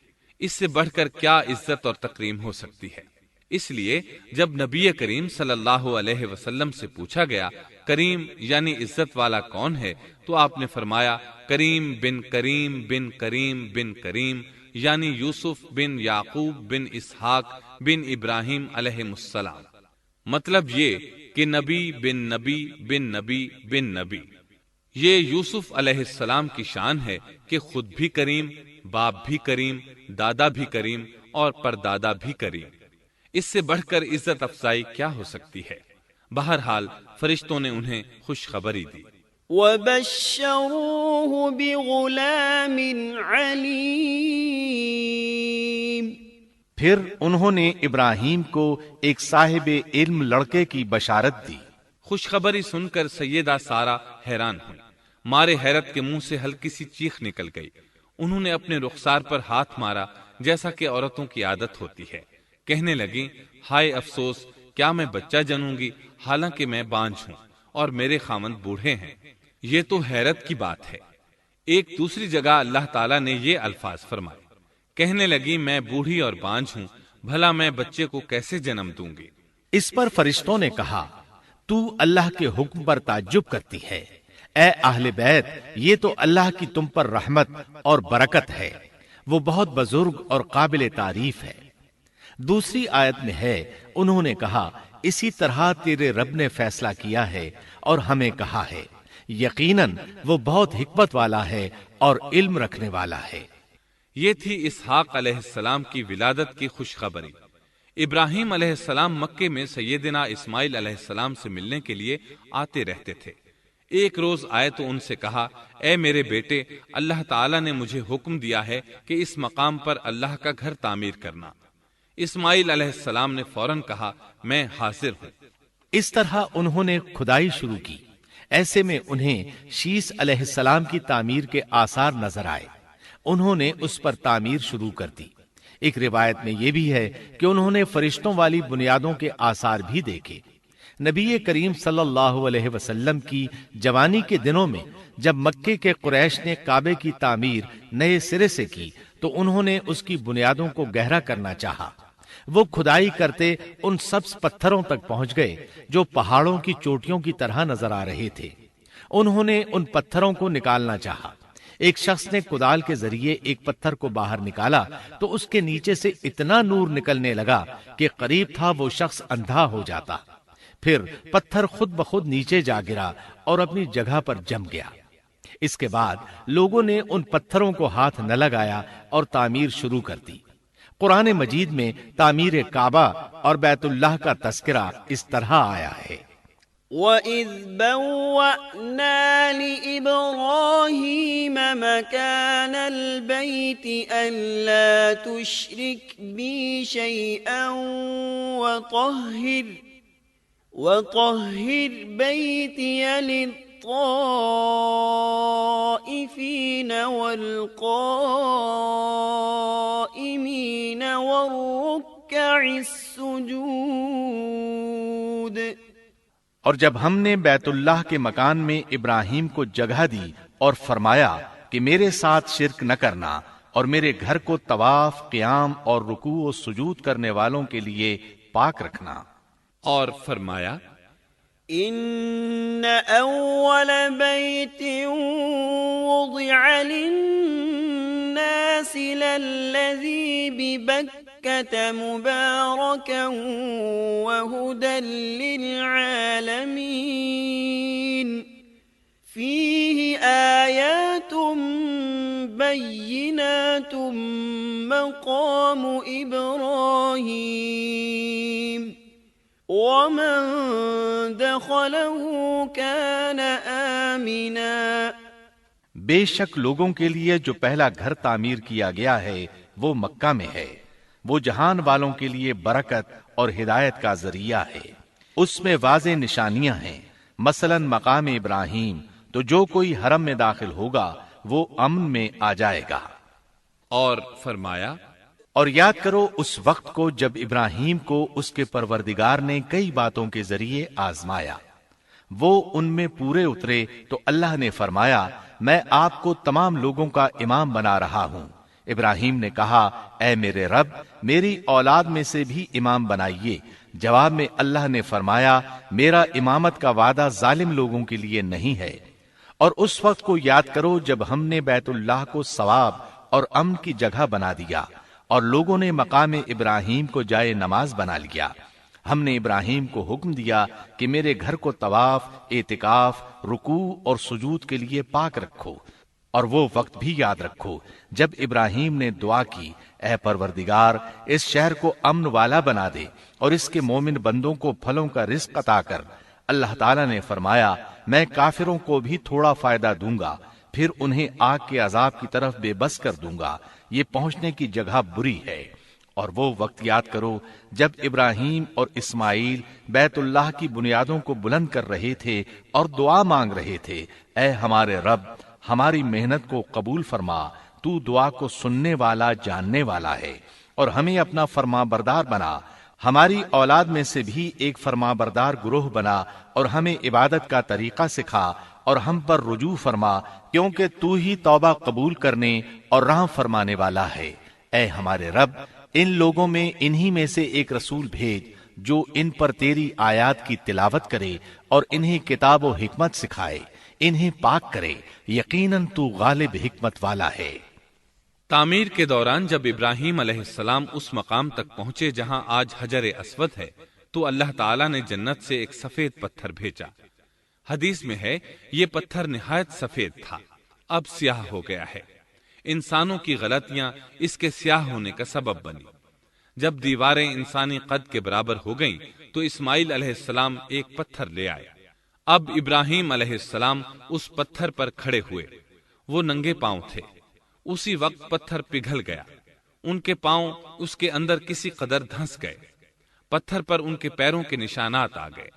اس سے بڑھ کر کیا عزت اور تکریم ہو سکتی ہے؟ اس لیے جب نبی کریم صلی اللہ علیہ وسلم سے پوچھا گیا کریم یعنی عزت والا کون ہے، تو آپ نے فرمایا کریم بن کریم بن کریم بن کریم، یعنی یوسف بن یعقوب بن اسحاق بن ابراہیم علیہ السلام۔ مطلب یہ کہ نبی بن نبی بن نبی بن نبی۔ یہ یوسف علیہ السلام کی شان ہے کہ خود بھی کریم، باپ بھی کریم، دادا بھی کریم اور پردادا بھی کریم۔ اس سے بڑھ کر عزت افزائی کیا ہو سکتی ہے؟ بہرحال فرشتوں نے انہیں خوشخبری دی۔ وَبَشَّرُوهُ بِغُلَامٍ عَلِيمٍ۔ پھر انہوں نے ابراہیم کو ایک صاحب علم لڑکے کی بشارت دی۔ خوشخبری سن کر سیدہ سارہ حیران ہوئی، مارے حیرت کے منہ سے ہلکی سی چیخ نکل گئی۔ انہوں نے اپنے رخسار پر ہاتھ مارا جیسا کہ عورتوں کی عادت ہوتی ہے۔ کہنے لگی ہائے افسوس، کیا میں بچہ جنوں گی حالانکہ میں بانجھ ہوں اور میرے خاوند بوڑھے ہیں؟ یہ تو حیرت کی بات ہے۔ ایک دوسری جگہ اللہ تعالیٰ نے یہ الفاظ فرمائے، کہنے لگی میں بوڑھی اور بانجھ ہوں، بھلا میں بچے کو کیسے جنم دوں گی؟ اس پر فرشتوں نے کہا تو اللہ کے حکم پر تعجب کرتی ہے، اے اہل بیت، یہ تو اللہ کی تم پر رحمت اور برکت ہے، وہ بہت بزرگ اور قابل تعریف ہے۔ دوسری آیت میں ہے انہوں نے کہا اسی طرح تیرے رب نے فیصلہ کیا ہے اور ہمیں کہا ہے، یقیناً وہ بہت حکمت والا ہے اور علم رکھنے والا ہے۔ یہ تھی اسحاق علیہ السلام کی ولادت کی خوشخبری۔ ابراہیم علیہ السلام مکے میں سیدنا اسماعیل علیہ السلام سے ملنے کے لیے آتے رہتے تھے۔ ایک روز آئے تو ان سے کہا اے میرے بیٹے، اللہ تعالیٰ نے مجھے حکم دیا ہے کہ اس مقام پر اللہ کا گھر تعمیر کرنا۔ اسماعیل علیہ السلام نے فوراً کہا میں حاضر ہوں۔ اس طرح انہوں نے کھدائی شروع کی۔ ایسے میں انہیں شیس علیہ السلام کی تعمیر کے آثار نظر آئے۔ انہوں نے اس پر تعمیر شروع کر دی۔ ایک روایت میں یہ بھی ہے کہ انہوں نے فرشتوں والی بنیادوں کے آثار بھی دیکھے۔ نبی کریم صلی اللہ علیہ وسلم کی جوانی کے دنوں میں جب مکے کے قریش نے کعبے کی تعمیر نئے سرے سے کی تو انہوں نے اس کی بنیادوں کو گہرا کرنا چاہا۔ وہ کھدائی کرتے ان سبز پتھروں تک پہنچ گئے جو پہاڑوں کی چوٹیوں کی طرح نظر آ رہے تھے۔ انہوں نے ان پتھروں کو نکالنا چاہا۔ ایک شخص نے کدال کے ذریعے ایک پتھر کو باہر نکالا تو اس کے نیچے سے اتنا نور نکلنے لگا کہ قریب تھا وہ شخص اندھا ہو جاتا۔ پھر پتھر خود بخود نیچے جا گرا اور اپنی جگہ پر جم گیا۔ اس کے بعد لوگوں نے ان پتھروں کو ہاتھ نہ لگایا اور تعمیر شروع کر دی۔ قرآن مجید میں تعمیر کعبہ اور بیت اللہ کا تذکرہ اس طرح آیا ہے۔ وَإِذْ بَوَّأْنَا لِإِبْرَاهِيمَ مَكَانَ الْبَيْتِ أَلَّا تُشْرِكْ بِي شَيْئًا وَطَهِّرْ بَيْتِيَ لِلطَّائِفِينَ وَالْقَائِمِينَ وَالرُّكَّعِ السُّجُودِ۔ اور جب ہم نے بیت اللہ کے مکان میں ابراہیم کو جگہ دی اور فرمایا کہ میرے ساتھ شرک نہ کرنا اور میرے گھر کو طواف، قیام اور رکوع و سجود کرنے والوں کے لیے پاک رکھنا، اور فرمایا ان اول بیت وضع للناس للذی ببکۃ مبارکا وہدی للعالمین فیہ آیات بینات مقام ابراہیم ومن دخلہ کان آمنا۔ بے شک لوگوں کے لیے جو پہلا گھر تعمیر کیا گیا ہے وہ مکہ میں ہے، وہ جہان والوں کے لیے برکت اور ہدایت کا ذریعہ ہے۔ اس میں واضح نشانیاں ہیں، مثلا مقام ابراہیم، تو جو کوئی حرم میں داخل ہوگا وہ امن میں آ جائے گا۔ اور فرمایا اور یاد کرو اس وقت کو جب ابراہیم کو اس کے پروردگار نے کئی باتوں کے ذریعے آزمایا، وہ ان میں پورے اترے تو اللہ نے فرمایا میں آپ کو تمام لوگوں کا امام بنا رہا ہوں۔ ابراہیم نے کہا اے میرے رب میری اولاد میں سے بھی امام بنائیے۔ جواب میں اللہ نے فرمایا میرا امامت کا وعدہ ظالم لوگوں کے لیے نہیں ہے۔ اور اس وقت کو یاد کرو جب ہم نے بیت اللہ کو ثواب اور امن کی جگہ بنا دیا اور لوگوں نے مقام ابراہیم کو جائے نماز بنا لیا۔ ہم نے ابراہیم کو حکم دیا کہ میرے گھر کو طواف، اعتکاف، رکوع اور سجود کے لیے پاک رکھو، اور وہ وقت بھی یاد رکھو جب ابراہیم نے دعا کی اے پروردگار اس شہر کو امن والا بنا دے اور اس کے مومن بندوں کو پھلوں کا رزق عطا کر۔ اللہ تعالیٰ نے فرمایا میں کافروں کو بھی تھوڑا فائدہ دوں گا، پھر انہیں آگ کے عذاب کی طرف بے بس کر دوں گا، یہ پہنچنے کی جگہ بری ہے۔ اور وہ وقت یاد کرو جب ابراہیم اور اسماعیل بیت اللہ کی بنیادوں کو بلند کر رہے تھے اور دعا مانگ رہے تھے اے ہمارے رب ہماری محنت کو قبول فرما، تو دعا کو سننے والا جاننے والا ہے، اور ہمیں اپنا فرما بردار بنا، ہماری اولاد میں سے بھی ایک فرما بردار گروہ بنا، اور ہمیں عبادت کا طریقہ سکھا اور ہم پر رجوع فرما، کیونکہ تو ہی توبہ قبول کرنے اور رحم فرمانے والا ہے۔ اے ہمارے رب ان لوگوں میں انہی میں سے ایک رسول بھیج جو ان پر تیری آیات کی تلاوت کرے اور انہیں کتاب و حکمت سکھائے، انہیں پاک کرے، یقیناً تو غالب حکمت والا ہے۔ تعمیر کے دوران جب ابراہیم علیہ السلام اس مقام تک پہنچے جہاں آج حجر اسود ہے تو اللہ تعالیٰ نے جنت سے ایک سفید پتھر بھیجا۔ حدیث میں ہے یہ پتھر نہایت سفید تھا، اب سیاہ ہو گیا ہے۔ انسانوں کی غلطیاں اس کے سیاہ ہونے کا سبب بنی۔ جب دیواریں انسانی قد کے برابر ہو گئیں تو اسماعیل علیہ السلام ایک پتھر لے آئے۔ اب ابراہیم علیہ السلام اس پتھر پر کھڑے ہوئے، وہ ننگے پاؤں تھے۔ اسی وقت پتھر پگھل گیا، ان کے پاؤں اس کے اندر کسی قدر دھنس گئے، پتھر پر ان کے پیروں کے نشانات آ گئے۔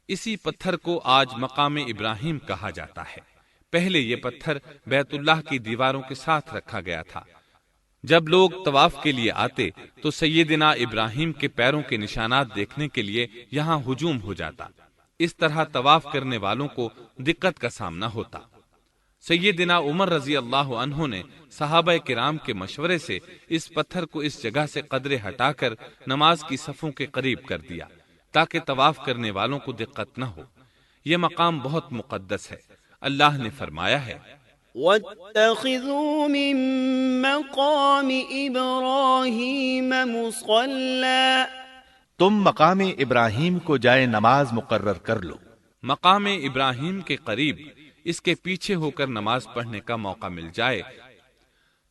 اسی پتھر کو آج مقام ابراہیم کہا جاتا ہے۔ پہلے یہ پتھر بیت اللہ کی دیواروں کے ساتھ رکھا گیا تھا۔ جب لوگ طواف کے لیے آتے تو سیدنا ابراہیم کے پیروں کے نشانات دیکھنے کے لیے یہاں ہجوم ہو جاتا۔ اس طرح طواف کرنے والوں کو دقت کا سامنا ہوتا۔ سیدنا عمر رضی اللہ عنہ نے صحابہ کرام کے مشورے سے اس پتھر کو اس جگہ سے قدرے ہٹا کر نماز کی صفوں کے قریب کر دیا تاکہ طواف کرنے والوں کو دقت نہ ہو۔ یہ مقام بہت مقدس ہے۔ اللہ نے فرمایا ہے، وَاتَّخِذُوا مِن مَّقَامِ إِبْرَاهِيمَ مُصَلًّى، تم مقام ابراہیم کو جائے نماز مقرر کر لو۔ مقام ابراہیم کے قریب اس کے پیچھے ہو کر نماز پڑھنے کا موقع مل جائے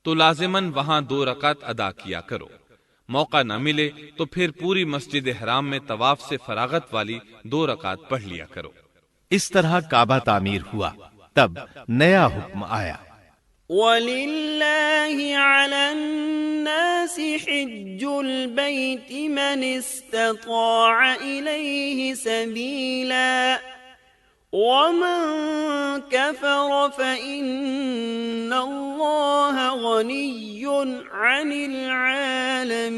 تو لازماً وہاں 2 رکعت ادا کیا کرو۔ موقع نہ ملے تو پھر پوری مسجد حرام میں طواف سے فراغت والی 2 رکعت پڑھ لیا کرو۔ اس طرح کعبہ تعمیر ہوا، تب نیا حکم آیا، وَلِلَّهِ عَلَى النَّاسِ حِجُّ الْبَيْتِ مَنِ اسْتَطَاعَ إِلَيْهِ سَبِيلًا وَمَن كَفَرَ فَإِنَّ اللَّهَ غَنِيٌّ عَنِ الْعَالَمِينَ۔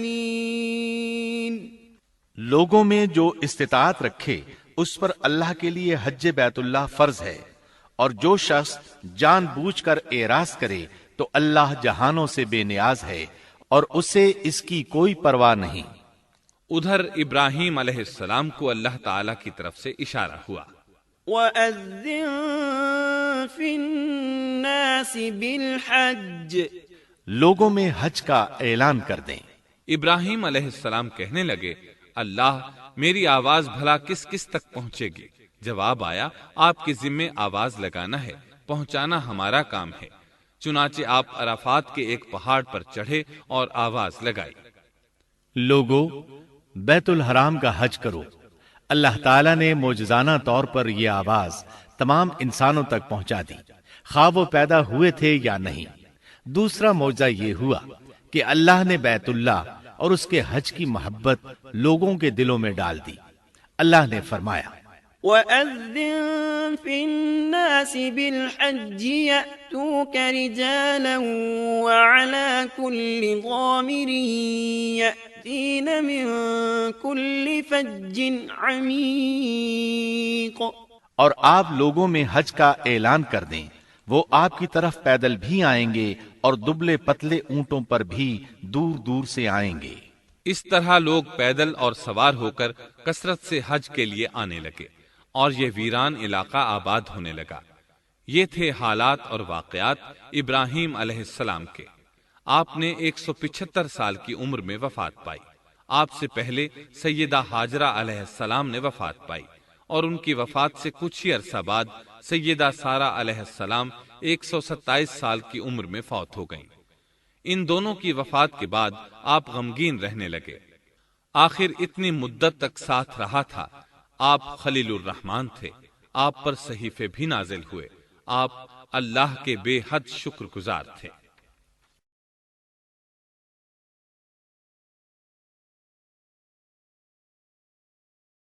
لوگوں میں جو استطاعت رکھے اس پر اللہ کے لیے حج بیت اللہ فرض ہے، اور جو شخص جان بوجھ کر اعراض کرے تو اللہ جہانوں سے بے نیاز ہے اور اسے اس کی کوئی پرواہ نہیں۔ ادھر ابراہیم علیہ السلام کو اللہ تعالی کی طرف سے اشارہ ہوا، وَأَذِّن فِي النَّاسِ بِالْحَجِّ، لوگوں میں حج کا اعلان کر دیں۔ ابراہیم علیہ السلام کہنے لگے، اللہ میری آواز بھلا کس کس تک پہنچے گی؟ جواب آیا، آپ کے ذمے آواز لگانا ہے، پہنچانا ہمارا کام ہے۔ چنانچہ آپ عرفات کے ایک پہاڑ پر چڑھے اور آواز لگائی، لوگو بیت الحرام کا حج کرو۔ اللہ تعالیٰ نے معجزانہ طور پر یہ آواز تمام انسانوں تک پہنچا دی، خواہ وہ پیدا ہوئے تھے یا نہیں۔ دوسرا معجزہ یہ ہوا کہ اللہ نے بیت اللہ اور اس کے حج کی محبت لوگوں کے دلوں میں ڈال دی۔ اللہ نے فرمایا، وَأَذِّن فِي النَّاسِ بِالْحَجِّ يَأْتُوكَ رِجَالًا وَعَلَى كُلِّ ضَامِرٍ يَأْتِينَ مِن كُلِّ فَجٍّ عَمِيقٍ۔ اور آپ لوگوں میں حج کا اعلان کر دیں، وہ آپ کی طرف پیدل بھی آئیں گے اور دبلے پتلے اونٹوں پر بھی دور دور سے آئیں گے۔ اس طرح لوگ پیدل اور سوار ہو کر کثرت سے حج کے لیے آنے لگے اور یہ ویران علاقہ آباد ہونے لگا۔ یہ تھے حالات اور واقعات ابراہیم علیہ السلام کے۔ آپ نے 175 سال کی عمر میں وفات پائی۔ آپ سے پہلے سیدہ ہاجرہ علیہ السلام نے وفات پائی اور ان کی وفات سے کچھ ہی عرصہ بعد سیدہ سارہ علیہ السلام 127 سال کی عمر میں فوت ہو گئیں۔ ان دونوں کی وفات کے بعد آپ غمگین رہنے لگے۔ آخر اتنی مدت تک ساتھ رہا تھا۔ آپ خلیل الرحمن تھے، آپ پر صحیفے بھی نازل ہوئے، آپ اللہ کے بے حد شکر گزار تھے۔